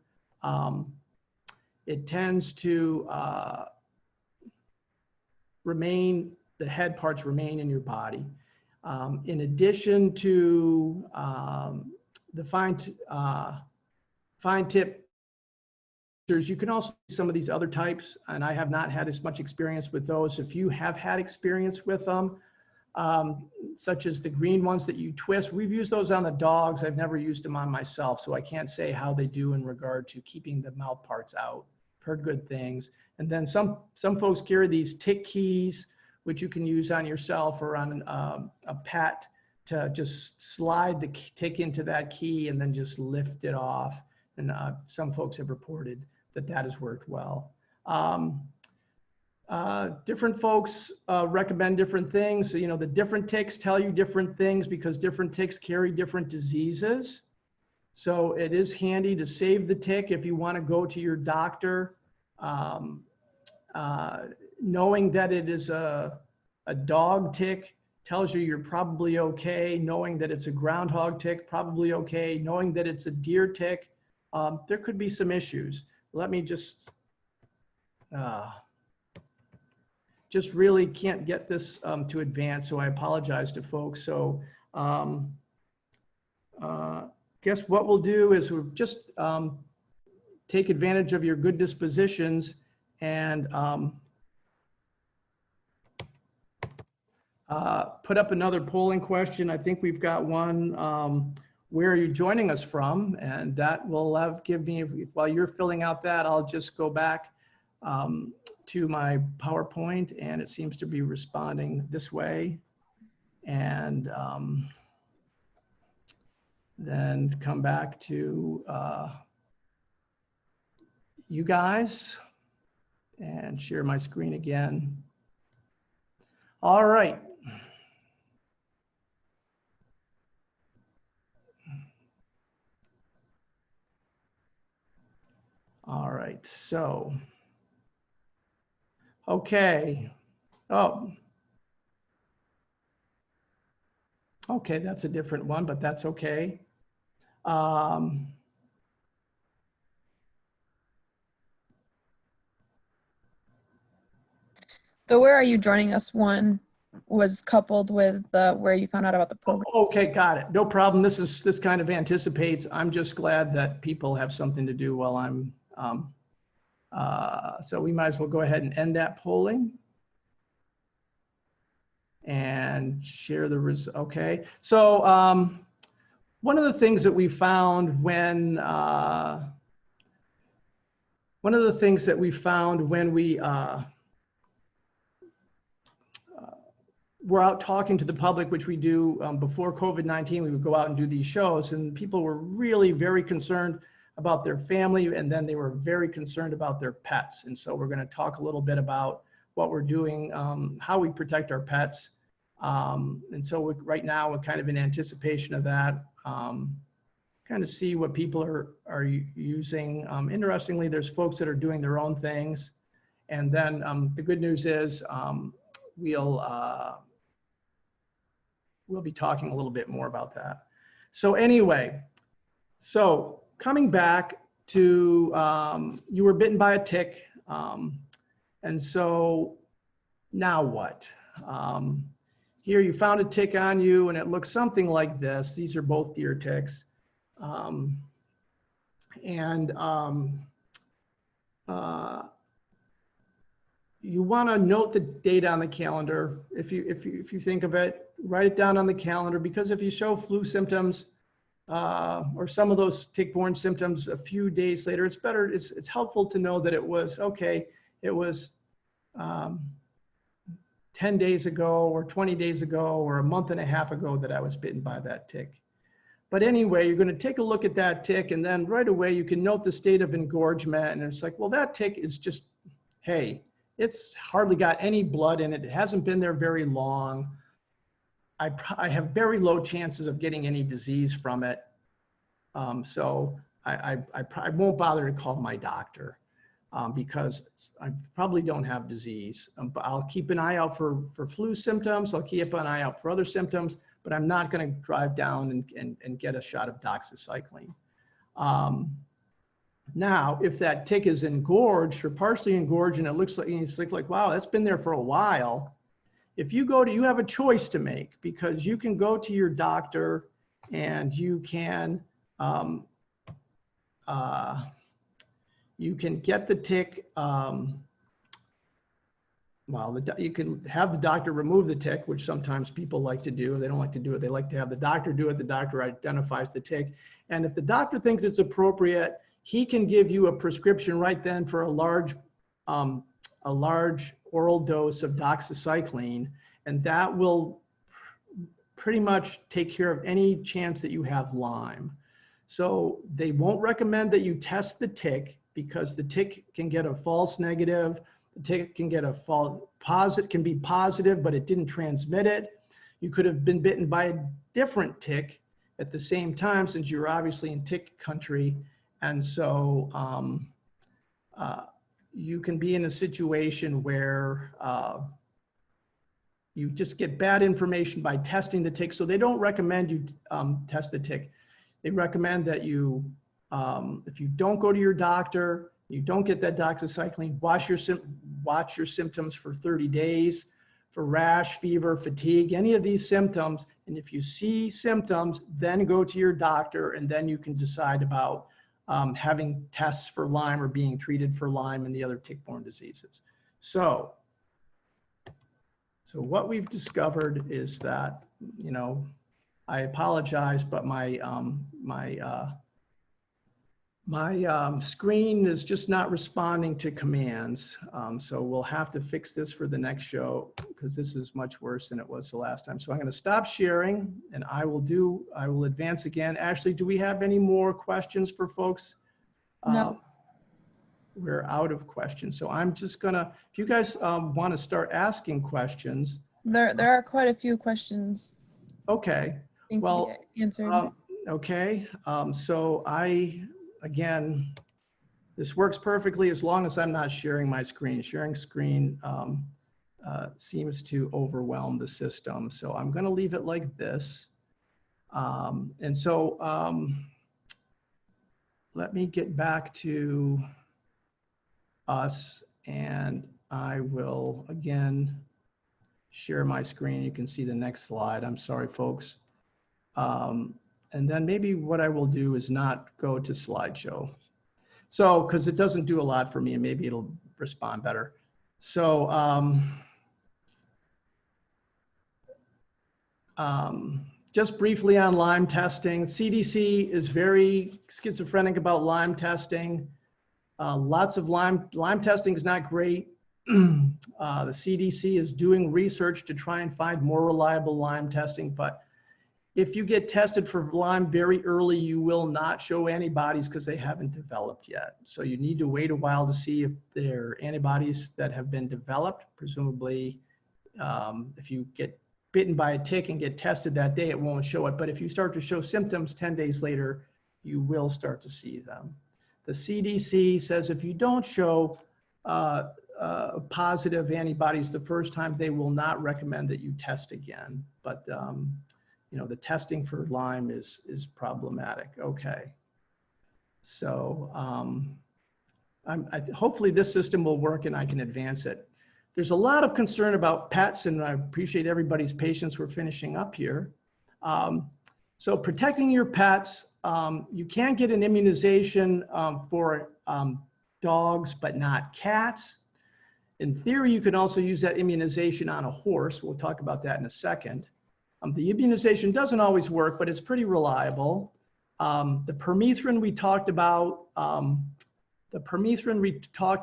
[SPEAKER 1] remain, the head parts remain in your body. In addition to the fine tip, you can also see some of these other types, and I have not had as much experience with those. If you have had experience with them, such as the green ones that you twist, we've used those on the dogs. I've never used them on myself, so I can't say how they do in regard to keeping the mouth parts out. Heard good things. And then some folks carry these tick keys, which you can use on yourself or on a pet to just slide the tick into that key and then just lift it off. And some folks have reported that that has worked well. Different folks recommend different things. So, you know, the different ticks tell you different things because different ticks carry different diseases. So it is handy to save the tick if you want to go to your doctor, knowing that it is a dog tick tells you you're probably okay. Knowing that it's a groundhog tick, probably okay. Knowing that it's a deer tick, there could be some issues. Let me just really can't get this to advance, so I apologize to folks. So guess what we'll do is we'll just take advantage of your good dispositions and put up another polling question. I think we've got one, where are you joining us from? And that will give me, while you're filling out that, I'll just go back to my PowerPoint, and it seems to be responding this way. And then come back to you guys and share my screen again. All right. All right, so, okay. Oh, okay, that's a different one, but that's okay.
[SPEAKER 2] The where are you joining us one was coupled with the where you found out about the program.
[SPEAKER 1] Okay, got it. No problem. This kind of anticipates. I'm just glad that people have something to do while I'm, so we might as well go ahead and end that polling and share the results. Okay, so one of the things that we found when we we're out talking to the public, which we do before COVID-19, we would go out and do these shows, and people were really very concerned about their family, and then they were very concerned about their pets. And so we're going to talk a little bit about what we're doing, how we protect our pets. And so right now we're kind of in anticipation of that, kind of see what people are using. Interestingly, there's folks that are doing their own things. And then the good news is we'll be talking a little bit more about that. So anyway, so coming back to, you were bitten by a tick. And so now what? Here you found a tick on you and it looks something like this. These are both deer ticks. You want to note the date on the calendar. If you think of it, write it down on the calendar, because if you show flu symptoms or some of those tick-borne symptoms a few days later, it's better, it's helpful to know that it was, okay, it was 10 days ago or 20 days ago or a month and a half ago that I was bitten by that tick. But anyway, you're going to take a look at that tick, and then right away you can note the state of engorgement. And it's like, well, that tick is just, hey, it's hardly got any blood in it. It hasn't been there very long. I have very low chances of getting any disease from it. So I won't bother to call my doctor because I probably don't have disease. But I'll keep an eye out for flu symptoms. I'll keep an eye out for other symptoms, but I'm not going to drive down and get a shot of doxycycline. Now, if that tick is engorged or partially engorged and it looks like, wow, that's been there for a while. If you go to, you have a choice to make, because you can go to your doctor and you can get the tick, you can have the doctor remove the tick, which sometimes people like to do. They don't like to do it. They like to have the doctor do it. The doctor identifies the tick. And if the doctor thinks it's appropriate, he can give you a prescription right then for a large oral dose of doxycycline, and that will pretty much take care of any chance that you have Lyme. So they won't recommend that you test the tick, because the tick can get a false negative. The tick can get a false positive, can be positive, but it didn't transmit it. You could have been bitten by a different tick at the same time, since you're obviously in tick country. And so you can be in a situation where you just get bad information by testing the tick. So they don't recommend you test the tick. They recommend that you, if you don't go to your doctor, you don't get that doxycycline, watch your symptoms for 30 days for rash, fever, fatigue, any of these symptoms. And if you see symptoms, then go to your doctor, and then you can decide about having tests for Lyme or being treated for Lyme and the other tick-borne diseases. So what we've discovered is that, you know, I apologize, but my screen is just not responding to commands. So we'll have to fix this for the next show, because this is much worse than it was the last time. So I'm going to stop sharing, and I will advance again. Ashley, do we have any more questions for folks?
[SPEAKER 2] No.
[SPEAKER 1] We're out of questions. So I'm just gonna, if you guys want to start asking questions.
[SPEAKER 2] There are quite a few questions.
[SPEAKER 1] Okay.
[SPEAKER 2] Well, to get answered.
[SPEAKER 1] Okay. So again, this works perfectly as long as I'm not sharing my screen. Sharing screen seems to overwhelm the system. So I'm going to leave it like this. And so let me get back to us, and I will again share my screen. You can see the next slide. I'm sorry, folks. And then maybe what I will do is not go to slideshow. So, because it doesn't do a lot for me, and maybe it'll respond better. So, just briefly on Lyme testing, CDC is very schizophrenic about Lyme testing. Lots of Lyme testing is not great. The CDC is doing research to try and find more reliable Lyme testing, but if you get tested for Lyme very early, you will not show antibodies because they haven't developed yet. So you need to wait a while to see if there are antibodies that have been developed. Presumably, if you get bitten by a tick and get tested that day, it won't show it. But if you start to show symptoms 10 days later, you will start to see them. The CDC says if you don't show positive antibodies the first time, they will not recommend that you test again. But you know, the testing for Lyme is problematic. Okay. So hopefully this system will work and I can advance it. There's a lot of concern about pets, and I appreciate everybody's patience. We're finishing up here. So protecting your pets, you can get an immunization for dogs, but not cats. In theory, you can also use that immunization on a horse. We'll talk about that in a second. The immunization doesn't always work, but it's pretty reliable. The permethrin we talked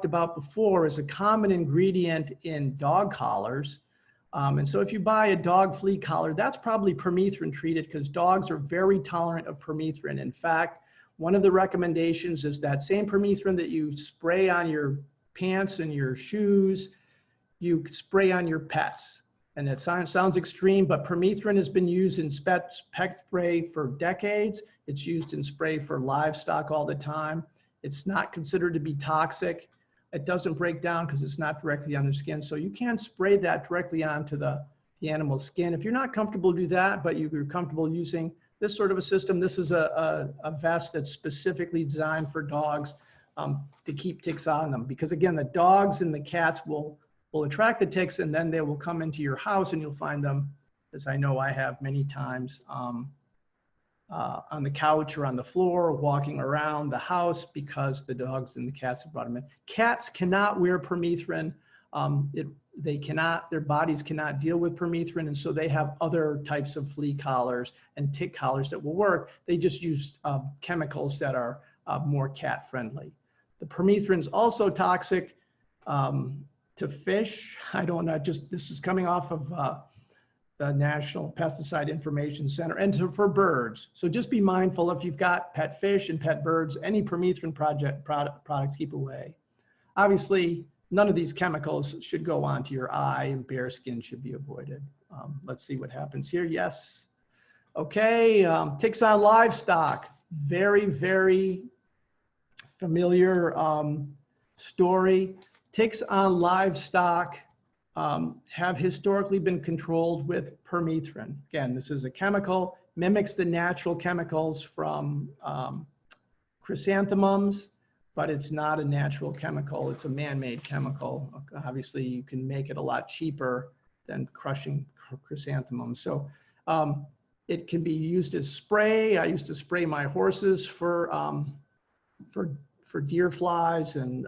[SPEAKER 1] about, before is a common ingredient in dog collars. And so if you buy a dog flea collar, that's probably permethrin treated because dogs are very tolerant of permethrin. In fact, one of the recommendations is that same permethrin that you spray on your pants and your shoes, you spray on your pets. And it sounds extreme, but permethrin has been used in pet spray for decades. It's used in spray for livestock all the time. It's not considered to be toxic. It doesn't break down because it's not directly on the skin. So you can spray that directly onto the animal's skin. If you're not comfortable to do that, but you're comfortable using this sort of a system, this is a vest that's specifically designed for dogs to keep ticks on them. Because again, the dogs and the cats will attract the ticks, and then they will come into your house and you'll find them, as I know I have many times, on the couch or on the floor, walking around the house because the dogs and the cats have brought them in. Cats cannot wear permethrin. Their bodies cannot deal with permethrin, and so they have other types of flea collars and tick collars that will work. They just use chemicals that are more cat friendly. The permethrin is also toxic to fish. I don't know, this is coming off of the National Pesticide Information Center, and for birds. So just be mindful if you've got pet fish and pet birds, any permethrin products, keep away. Obviously, none of these chemicals should go onto your eye, and bare skin should be avoided. Let's see what happens here. Yes. Okay, ticks on livestock. Very, very familiar story. Ticks on livestock have historically been controlled with permethrin. Again, this is a chemical, mimics the natural chemicals from chrysanthemums, but it's not a natural chemical. It's a man-made chemical. Obviously, you can make it a lot cheaper than crushing chrysanthemums. So it can be used as spray. I used to spray my horses for deer flies and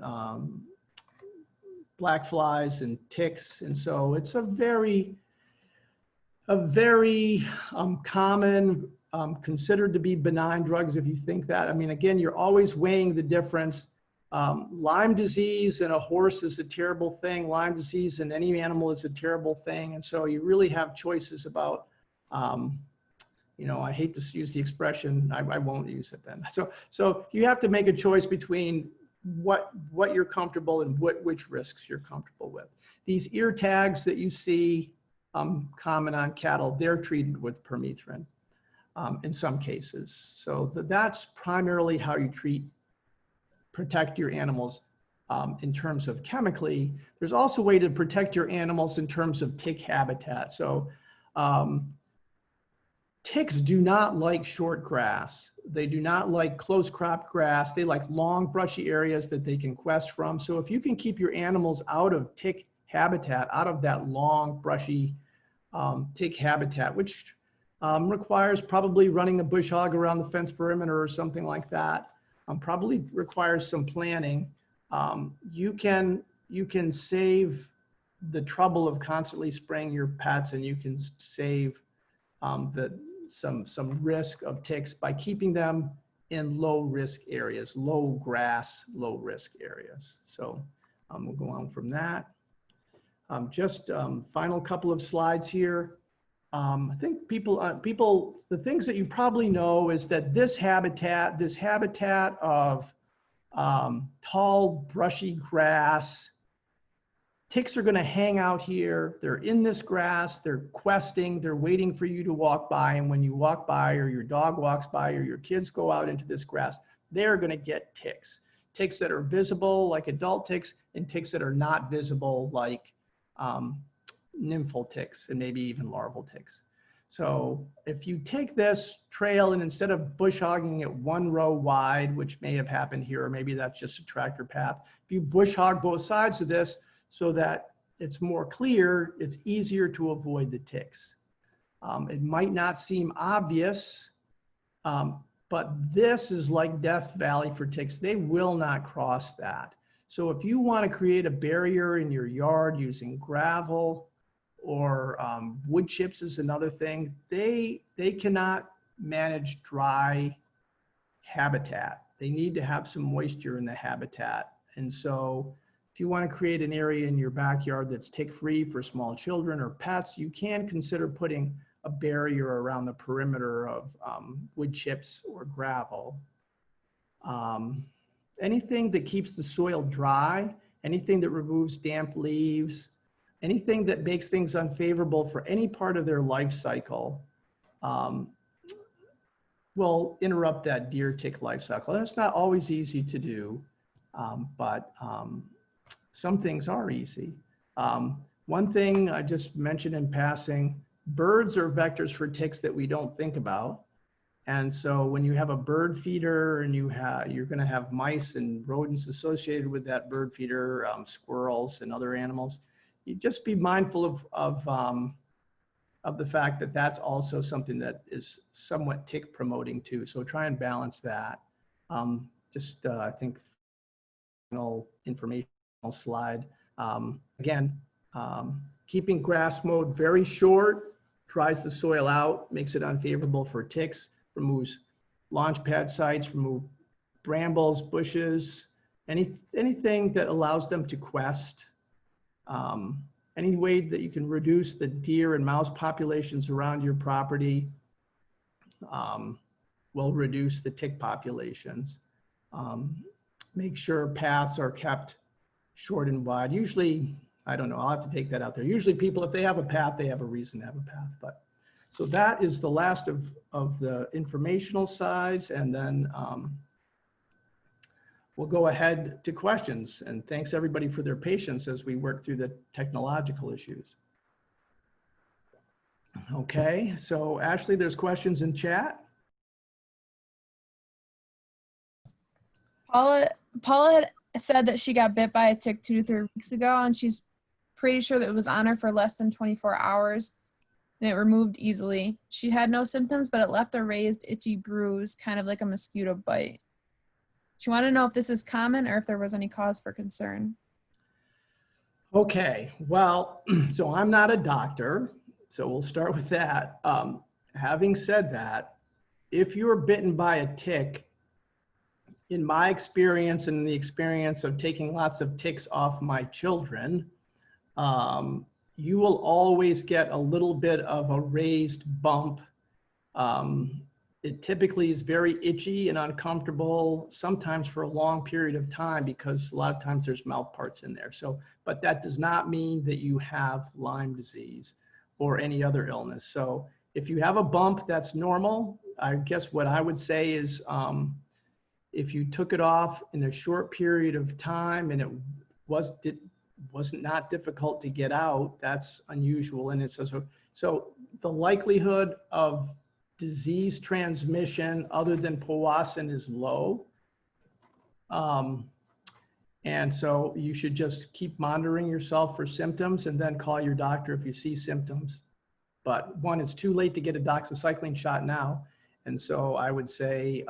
[SPEAKER 1] black flies and ticks. And so it's a very common, considered to be benign drugs if you think that. I mean, again, you're always weighing the difference. Lyme disease in a horse is a terrible thing. Lyme disease in any animal is a terrible thing. And so you really have choices about, you know, I hate to use the expression, I won't use it then. So you have to make a choice between what you're comfortable and which risks you're comfortable with. These ear tags that you see common on cattle, they're treated with permethrin in some cases. So that's primarily how you protect your animals in terms of chemically. There's also a way to protect your animals in terms of tick habitat. So ticks do not like short grass. They do not like close cropped grass. They like long brushy areas that they can quest from. So if you can keep your animals out of tick habitat, out of that long brushy tick habitat, which requires probably running a bush hog around the fence perimeter or something like that, probably requires some planning. You can save the trouble of constantly spraying your pets, and you can save some risk of ticks by keeping them in low risk areas, low grass, low risk areas. So we'll go on from that. Final couple of slides here. I think the things that you probably know is that this habitat of tall, brushy grass, ticks are going to hang out here. They're in this grass, they're questing, they're waiting for you to walk by. And when you walk by, or your dog walks by, or your kids go out into this grass, they're going to get ticks. Ticks that are visible, like adult ticks, and ticks that are not visible, like nymphal ticks and maybe even larval ticks. So if you take this trail and instead of bush hogging it one row wide, which may have happened here, or maybe that's just a tractor path, if you bush hog both sides of this so that it's more clear, it's easier to avoid the ticks. It might not seem obvious, but this is like Death Valley for ticks. They will not cross that. So if you want to create a barrier in your yard using gravel wood chips is another thing. They cannot manage dry habitat. They need to have some moisture in the habitat. And so if you want to create an area in your backyard that's tick-free for small children or pets, you can consider putting a barrier around the perimeter of wood chips or gravel. Anything that keeps the soil dry, anything that removes damp leaves, anything that makes things unfavorable for any part of their life cycle will interrupt that deer tick life cycle. And it's not always easy to do, but some things are easy. One thing I just mentioned in passing, birds are vectors for ticks that we don't think about. And so when you have a bird feeder and you're going to have mice and rodents associated with that bird feeder, squirrels and other animals, you just be mindful of the fact that that's also something that is somewhat tick promoting too. So try and balance that. I think informational slide. Again, keeping grass mowed very short dries the soil out, makes it unfavorable for ticks, removes launch pad sites, remove brambles, bushes, anything that allows them to quest. Any way that you can reduce the deer and mouse populations around your property will reduce the tick populations. Make sure paths are kept short and wide. Usually, I don't know, I'll have to take that out there. Usually people, if they have a path, they have a reason to have a path. But so that is the last of the informational sides, and then we'll go ahead to questions. And thanks everybody for their patience as we work through the technological issues. Okay, so Ashley, there's questions in chat.
[SPEAKER 2] Paula had said that she got bit by a tick 2 to 3 weeks ago, and she's pretty sure that it was on her for less than 24 hours, and it removed easily. She had no symptoms, but it left a raised, itchy bruise, kind of like a mosquito bite. She wanted to know if this is common or if there was any cause for concern.
[SPEAKER 1] Okay, well, so I'm not a doctor, so we'll start with that. Having said that, if you're bitten by a tick, in my experience and the experience of taking lots of ticks off my children, you will always get a little bit of a raised bump. It typically is very itchy and uncomfortable, sometimes for a long period of time, because a lot of times there's mouth parts in there. So, but that does not mean that you have Lyme disease or any other illness. So if you have a bump, that's normal. I guess what I would say is, if you took it off in a short period of time and it wasn't not difficult to get out, that's unusual. And it says, so the likelihood of disease transmission other than Powassan is low. And so you should just keep monitoring yourself for symptoms and then call your doctor if you see symptoms. But one, it's too late to get a doxycycline shot now. And so I would say,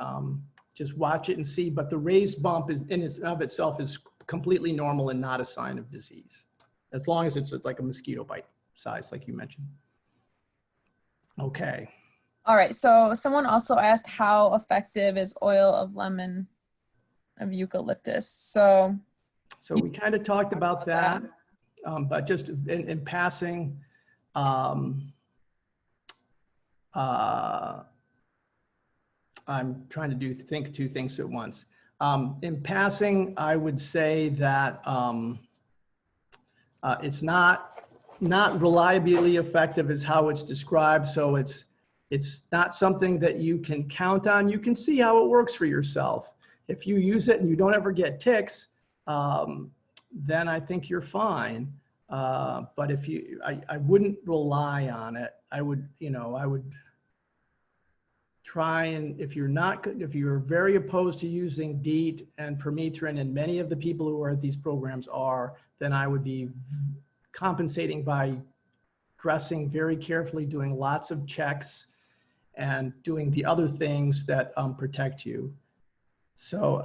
[SPEAKER 1] just watch it and see, but the raised bump is in of itself is completely normal and not a sign of disease, as long as it's like a mosquito bite size, like you mentioned. Okay.
[SPEAKER 2] All right, so someone also asked how effective is oil of lemon of eucalyptus. So
[SPEAKER 1] we kind of talked about that. But just in passing, I'm trying to think two things at once. In passing, I would say that it's not reliably effective is how it's described. So it's not something that you can count on. You can see how it works for yourself. If you use it and you don't ever get ticks, then I think you're fine. But if I wouldn't rely on it. I would try and, if you're very opposed to using DEET and Permethrin, and many of the people who are at these programs are, then I would be compensating by dressing very carefully, doing lots of checks, and doing the other things that protect you. So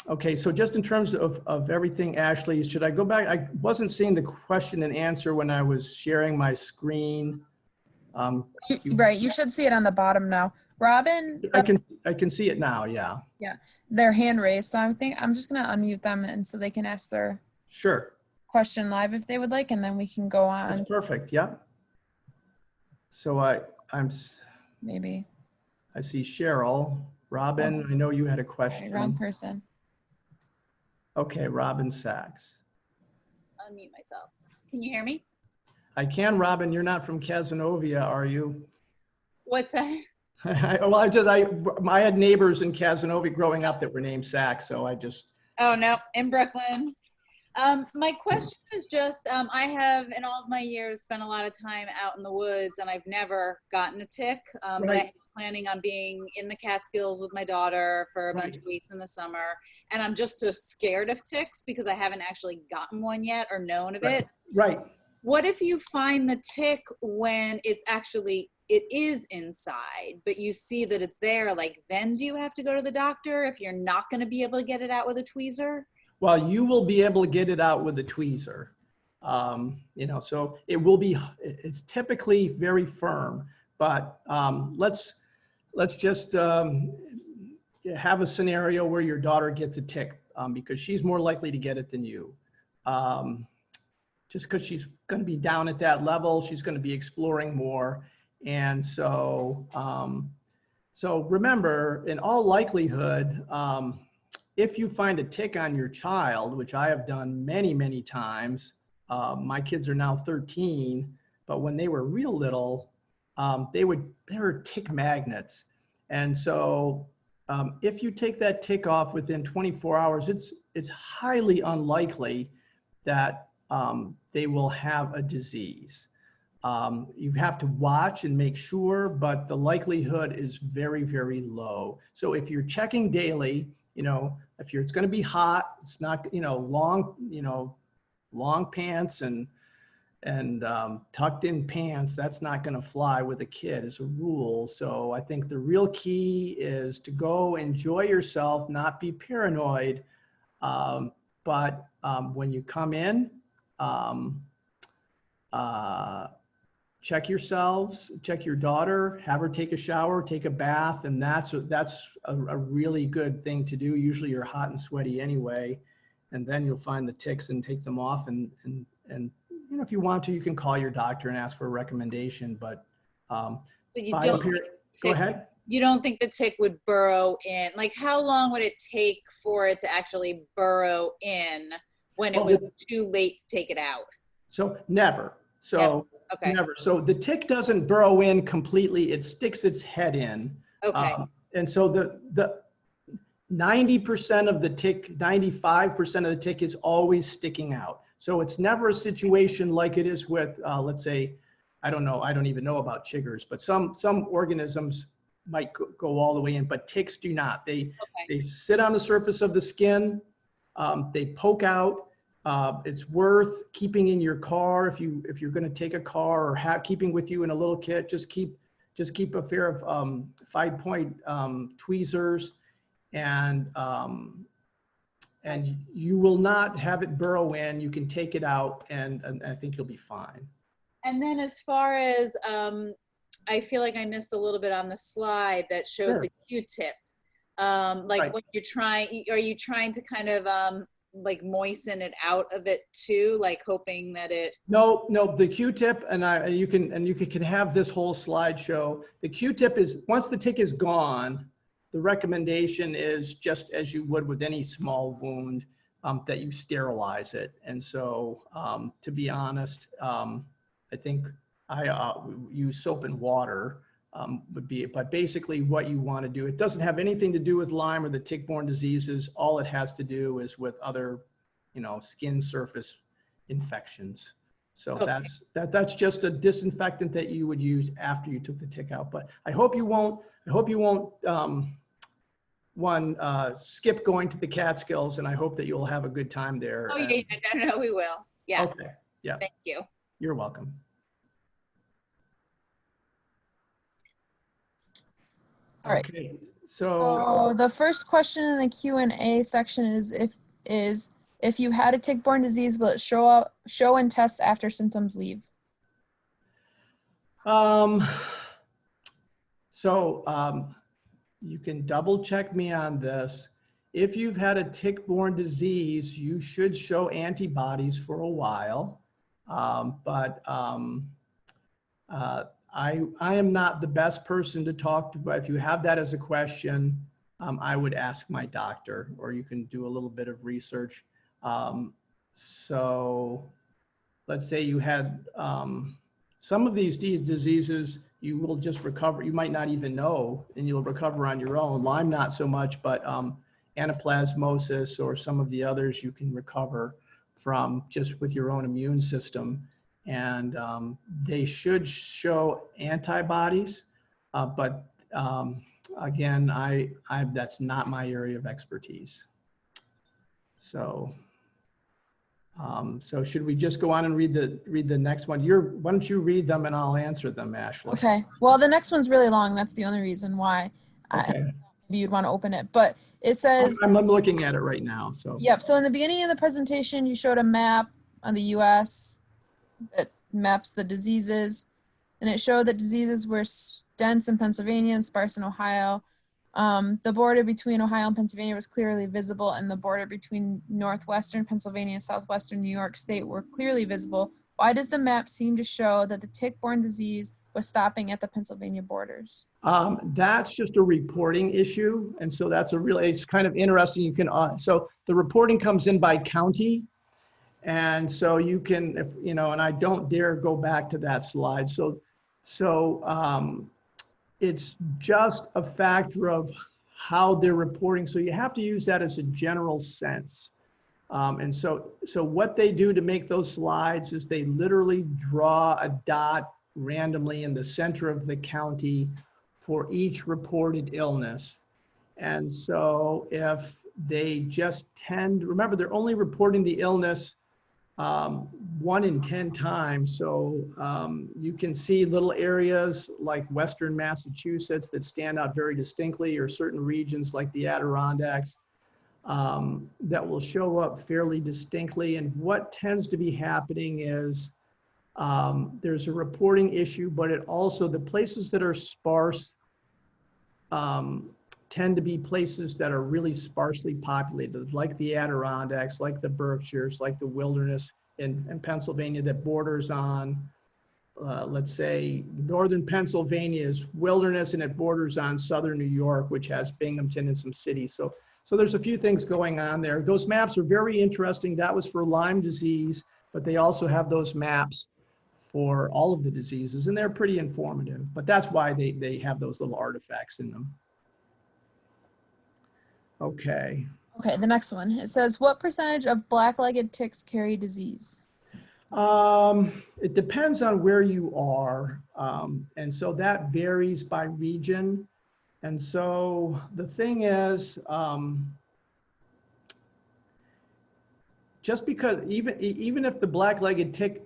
[SPEAKER 1] Okay, so just in terms of everything, Ashley, should I go back? I wasn't seeing the question and answer when I was sharing my screen.
[SPEAKER 2] Right, you should see it on the bottom now. Robin,
[SPEAKER 1] I can see it now, yeah.
[SPEAKER 2] yeah, their hand raised. So I'm just gonna unmute them and so they can ask their
[SPEAKER 1] Sure.
[SPEAKER 2] question live if they would like, and then we can go on.
[SPEAKER 1] That's perfect, yeah. So
[SPEAKER 2] Maybe.
[SPEAKER 1] I see Cheryl. Robin, I know you had a question.
[SPEAKER 2] Okay, wrong person.
[SPEAKER 1] Okay, Robin Sachs.
[SPEAKER 3] Unmute myself. Can you hear me?
[SPEAKER 1] I can, Robin. You're not from Cazenovia, are you?
[SPEAKER 3] What's that?
[SPEAKER 1] Well, I had neighbors in Cazenovia growing up that were named Sachs, so I just.
[SPEAKER 3] Oh, no, in Brooklyn. My question is just, I have in all of my years spent a lot of time out in the woods and I've never gotten a tick, but I am planning on being in the Catskills with my daughter for a bunch of weeks in the summer. And I'm just so scared of ticks because I haven't actually gotten one yet or known of it.
[SPEAKER 1] Right.
[SPEAKER 3] What if you find the tick when it is inside, but you see that it's there? Like, then do you have to go to the doctor if you're not going to be able to get it out with a tweezer?
[SPEAKER 1] Well, you will be able to get it out with a tweezer. So it's typically very firm, but let's just have a scenario where your daughter gets a tick because she's more likely to get it than you. Just because she's going to be down at that level, she's going to be exploring more. And so remember, in all likelihood, if you find a tick on your child, which I have done many, many times, my kids are now 13, but when they were real little, they were tick magnets. And so if you take that tick off within 24 hours, it's highly unlikely that they will have a disease. You have to watch and make sure, but the likelihood is very, very low. So if you're checking daily, it's going to be hot, it's not, long pants and tucked in pants, that's not going to fly with a kid as a rule. So I think the real key is to go enjoy yourself, not be paranoid. But when you come in, check yourselves, check your daughter, have her take a shower, take a bath, and that's a really good thing to do. Usually you're hot and sweaty anyway, and then you'll find the ticks and take them off. And if you want to, you can call your doctor and ask for a recommendation. But
[SPEAKER 3] so you
[SPEAKER 1] go ahead.
[SPEAKER 3] You don't think the tick would burrow in? Like, how long would it take for it to actually burrow in when it was too late to take it out?
[SPEAKER 1] So never. So
[SPEAKER 3] okay.
[SPEAKER 1] Never. So the tick doesn't burrow in completely. It sticks its head in.
[SPEAKER 3] Okay.
[SPEAKER 1] And so the 90% of the tick, 95% of the tick is always sticking out. So it's never a situation like it is with, let's say, I don't know, I don't even know about chiggers, but some organisms might go all the way in, but ticks do not. They sit on the surface of the skin, they poke out. It's worth keeping in your car if you're going to take a car, or keeping with you in a little kit. Just keep a pair of 5-point tweezers, and you will not have it burrow in. You can take it out, and I think you'll be fine.
[SPEAKER 3] And then as far as I feel like I missed a little bit on the slide that showed the Q-tip. When you're trying, are you trying to kind of like moisten it out of it too, like hoping that it?
[SPEAKER 1] No, the Q-tip, and you can have this whole slideshow. The Q-tip is, once the tick is gone, the recommendation is just as you would with any small wound, that you sterilize it. And so to be honest, I think I use soap and water would be it. But basically what you want to do, it doesn't have anything to do with Lyme or the tick-borne diseases. All it has to do is with other, skin surface infections. So that's just a disinfectant that you would use after you took the tick out. But I hope you won't skip going to the Catskills, and I hope that you'll have a good time there.
[SPEAKER 3] Oh yeah, no, we will. Yeah.
[SPEAKER 1] Okay. Yeah.
[SPEAKER 3] Thank you.
[SPEAKER 1] You're welcome.
[SPEAKER 2] All right.
[SPEAKER 1] Okay,
[SPEAKER 2] So the first question in the Q&A section is if you had a tick-borne disease, will it show and test after symptoms leave?
[SPEAKER 1] You can double check me on this. If you've had a tick-borne disease, you should show antibodies for a while. I am not the best person to talk to, but if you have that as a question, I would ask my doctor, or you can do a little bit of research. So let's say you had some of these diseases, you will just recover. You might not even know, and you'll recover on your own. Lyme, not so much, but anaplasmosis or some of the others you can recover from just with your own immune system. And they should show antibodies, but again, that's not my area of expertise. So should we just go on and read the next one? Why don't you read them and I'll answer them, Ashley?
[SPEAKER 2] Okay. Well, the next one's really long. That's the only reason why
[SPEAKER 1] Okay.
[SPEAKER 2] maybe you'd want to open it. But it says,
[SPEAKER 1] I'm looking at it right now. So
[SPEAKER 2] yep. So in the beginning of the presentation, you showed a map on the U.S. that maps the diseases, and it showed that diseases were dense in Pennsylvania and sparse in Ohio. The border between Ohio and Pennsylvania was clearly visible, and the border between northwestern Pennsylvania and southwestern New York State were clearly visible. Why does the map seem to show that the tick-borne disease was stopping at the Pennsylvania borders?
[SPEAKER 1] That's just a reporting issue, and so it's kind of interesting. You can so the reporting comes in by county. And so you can, and I don't dare go back to that slide. So it's just a factor of how they're reporting. So you have to use that as a general sense. And so what they do to make those slides is they literally draw a dot randomly in the center of the county for each reported illness. And so if they just remember, they're only reporting the illness 1 in 10 times. So you can see little areas like Western Massachusetts that stand out very distinctly, or certain regions like the Adirondacks that will show up fairly distinctly. And what tends to be happening is there's a reporting issue, but it also, the places that are sparse tend to be places that are really sparsely populated, like the Adirondacks, like the Berkshires, like the wilderness in Pennsylvania that borders on, let's say, northern Pennsylvania is wilderness and it borders on southern New York, which has Binghamton and some cities. So there's a few things going on there. Those maps are very interesting. That was for Lyme disease, but they also have those maps for all of the diseases, and they're pretty informative. But that's why they have those little artifacts in them. Okay.
[SPEAKER 2] Okay, the next one. It says, what percentage of black-legged ticks carry disease?
[SPEAKER 1] It depends on where you are. And so that varies by region. And so the thing is, just because even if the black-legged tick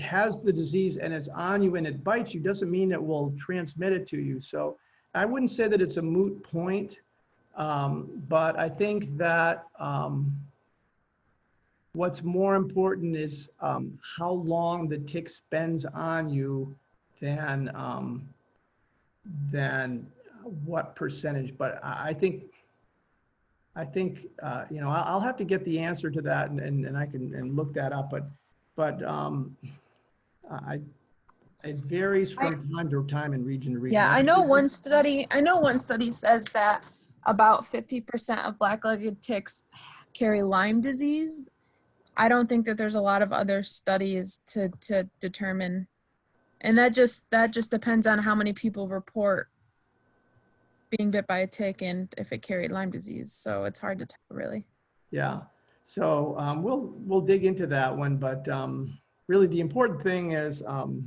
[SPEAKER 1] has the disease and it's on you and it bites you, doesn't mean it will transmit it to you. So I wouldn't say that it's a moot point. But I think that what's more important is how long the tick spends on you than what percentage. But I think I'll have to get the answer to that and I can look that up. But it varies from time to time and region to region.
[SPEAKER 2] Yeah, I know one study says that about 50% of black-legged ticks carry Lyme disease. I don't think that there's a lot of other studies to determine, and that just depends on how many people report being bit by a tick and if it carried Lyme disease. So it's hard to tell, really.
[SPEAKER 1] Yeah. So we'll dig into that one, but really the important thing is how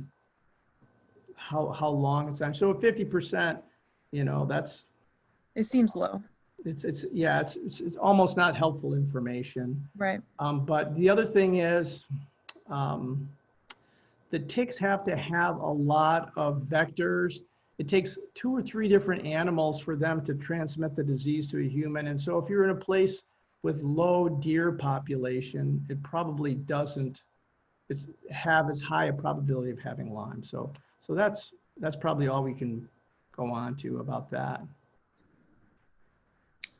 [SPEAKER 1] long it's on. So 50%, that's.
[SPEAKER 2] It seems low.
[SPEAKER 1] It's almost not helpful information.
[SPEAKER 2] Right.
[SPEAKER 1] But the other thing is the ticks have to have a lot of vectors, it takes 2 or 3 different animals for them to transmit the disease to a human. And so if you're in a place with low deer population, it probably doesn't have as high a probability of having Lyme. So that's probably all we can go on to about that.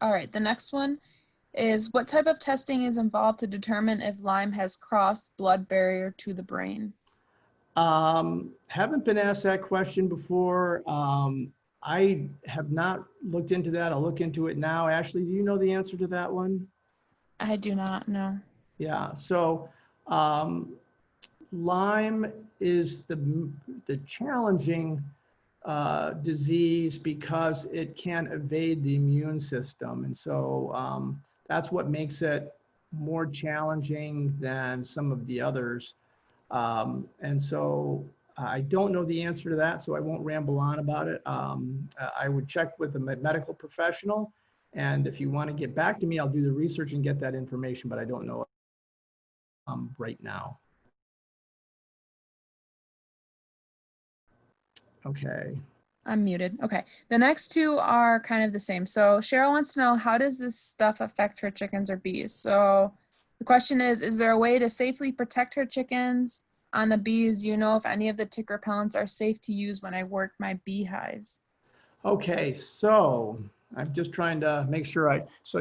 [SPEAKER 2] All right, the next one is what type of testing is involved to determine if Lyme has crossed blood barrier to the brain?
[SPEAKER 1] Haven't been asked that question before. I have not looked into that. I'll look into it now. Ashley, do you know the answer to that one?
[SPEAKER 2] I do not know.
[SPEAKER 1] Yeah, so Lyme is the challenging disease because it can evade the immune system. And so that's what makes it more challenging than some of the others. And so I don't know the answer to that, so I won't ramble on about it. I would check with a medical professional, and if you want to get back to me, I'll do the research and get that information, but I don't know right now. Okay.
[SPEAKER 2] I'm muted. Okay. The next two are kind of the same. So Cheryl wants to know, how does this stuff affect her chickens or bees? So the question is there a way to safely protect her chickens? On the bees, do you know if any of the tick repellents are safe to use when I work my beehives?
[SPEAKER 1] Okay, so I'm just trying to make sure so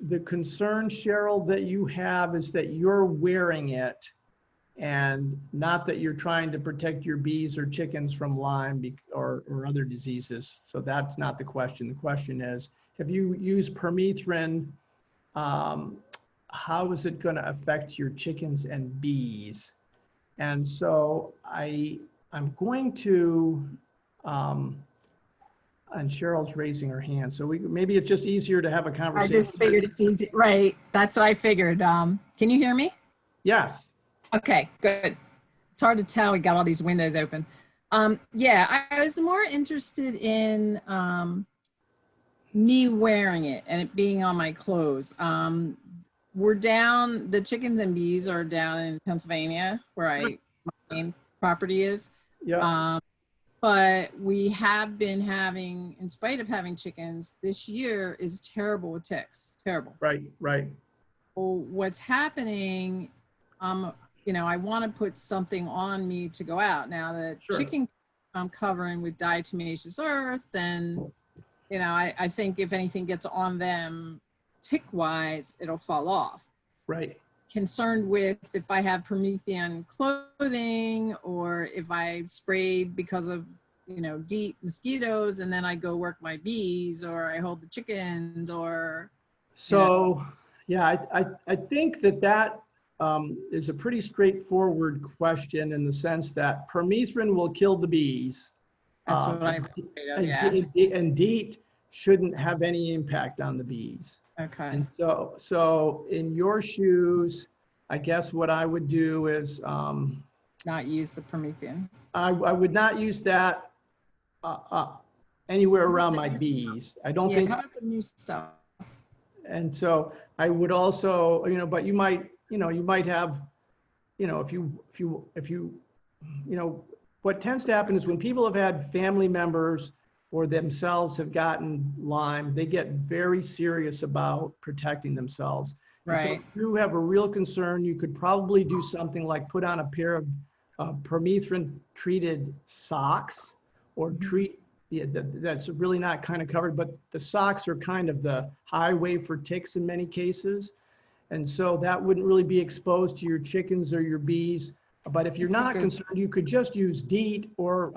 [SPEAKER 1] the concern, Cheryl, that you have is that you're wearing it and not that you're trying to protect your bees or chickens from Lyme or other diseases. So that's not the question. The question is, have you used Permethrin? How is it going to affect your chickens and bees? And so I'm going to, and Cheryl's raising her hand. So maybe it's just easier to have a conversation.
[SPEAKER 4] I just figured it's easy. Right. That's what I figured. Can you hear me?
[SPEAKER 1] Yes.
[SPEAKER 4] Okay, good. It's hard to tell. We got all these windows open. Yeah, I was more interested in me wearing it and it being on my clothes. We're down, the chickens and bees are down in Pennsylvania, where my main property is.
[SPEAKER 1] Yeah.
[SPEAKER 4] But we have been having, in spite of having chickens, this year is terrible with ticks. Terrible.
[SPEAKER 1] Right, right.
[SPEAKER 4] Well, what's happening, you know, I want to put something on me to go out. Now the chicken I'm covering with diatomaceous earth, and you know, I think if anything gets on them tick-wise, it'll fall off.
[SPEAKER 1] Right.
[SPEAKER 4] Concerned with if I have Promethean clothing or if I sprayed because of, you know, DEET mosquitoes and then I go work my bees or I hold the chickens or.
[SPEAKER 1] So, yeah, I think that is a pretty straightforward question in the sense that Permethrin will kill the bees.
[SPEAKER 4] That's what I'm afraid of, yeah.
[SPEAKER 1] And DEET shouldn't have any impact on the bees.
[SPEAKER 4] Okay.
[SPEAKER 1] And so in your shoes, I guess what I would do is
[SPEAKER 4] not use the Promethean.
[SPEAKER 1] I would not use that anywhere around my bees. I don't think.
[SPEAKER 4] How about the new stuff?
[SPEAKER 1] And so I would also, you know, but you might have, you know, if you know, what tends to happen is when people have had family members or themselves have gotten Lyme, they get very serious about protecting themselves.
[SPEAKER 4] Right.
[SPEAKER 1] So if you have a real concern, you could probably do something like put on a pair of Permethrin treated socks or that's really not kind of covered, but the socks are kind of the highway for ticks in many cases. And so that wouldn't really be exposed to your chickens or your bees. But if you're not concerned, you could just use DEET or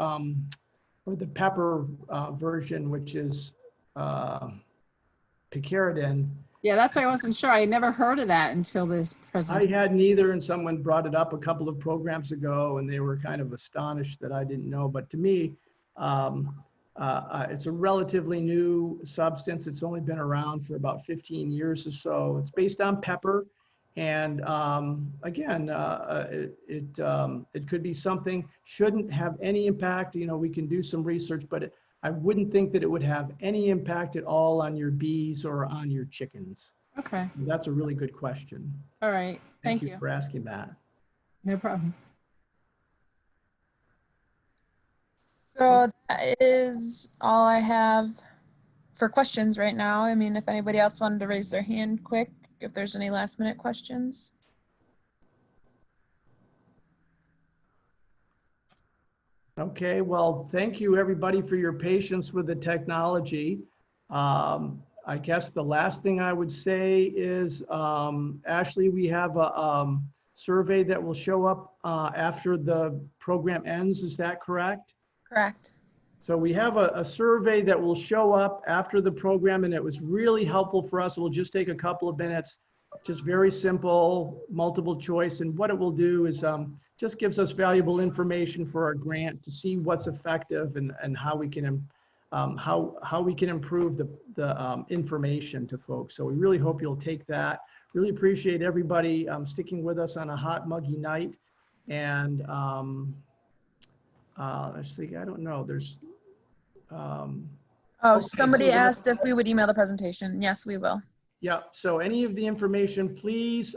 [SPEAKER 1] the pepper version, which is Picaridin.
[SPEAKER 4] Yeah, that's why I wasn't sure. I had never heard of that until this presentation.
[SPEAKER 1] I hadn't either, and someone brought it up a couple of programs ago, and they were kind of astonished that I didn't know. But to me, it's a relatively new substance. It's only been around for about 15 years or so. It's based on pepper. And again, it could be something, shouldn't have any impact. You know, we can do some research, but I wouldn't think that it would have any impact at all on your bees or on your chickens.
[SPEAKER 4] Okay.
[SPEAKER 1] That's a really good question.
[SPEAKER 4] All right. Thank you
[SPEAKER 1] for asking that.
[SPEAKER 4] No problem.
[SPEAKER 2] So that is all I have for questions right now. I mean, if anybody else wanted to raise their hand quick, if there's any last minute questions.
[SPEAKER 1] Okay, well, thank you everybody for your patience with the technology. I guess the last thing I would say is, Ashley, we have a survey that will show up after the program ends. Is that correct?
[SPEAKER 2] Correct.
[SPEAKER 1] So we have a survey that will show up after the program, and it was really helpful for us. It will just take a couple of minutes, just very simple, multiple choice. And what it will do is just gives us valuable information for our grant to see what's effective and how we can how we can improve the information to folks. So we really hope you'll take that. Really appreciate everybody sticking with us on a hot, muggy night. And let's see, I don't know, there's okay,
[SPEAKER 2] somebody
[SPEAKER 1] so
[SPEAKER 2] asked if we would email the presentation. Yes, we will.
[SPEAKER 1] yeah, so any of the information, please,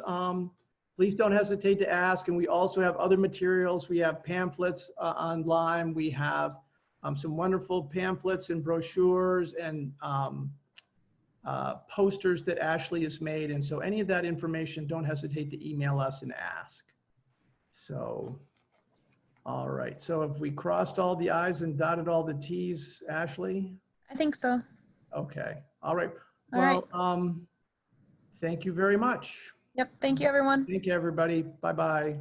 [SPEAKER 1] please don't hesitate to ask. And we also have other materials. We have pamphlets online. We have some wonderful pamphlets and brochures and posters that Ashley has made. And so any of that information, don't hesitate to email us and ask. So, all right. So have we crossed all the I's and dotted all the T's, Ashley?
[SPEAKER 2] I think so.
[SPEAKER 1] Okay. All right.
[SPEAKER 2] All
[SPEAKER 1] Well,
[SPEAKER 2] right.
[SPEAKER 1] thank you very much.
[SPEAKER 2] Yep. Thank you, everyone.
[SPEAKER 1] Thank you, everybody. Bye-bye.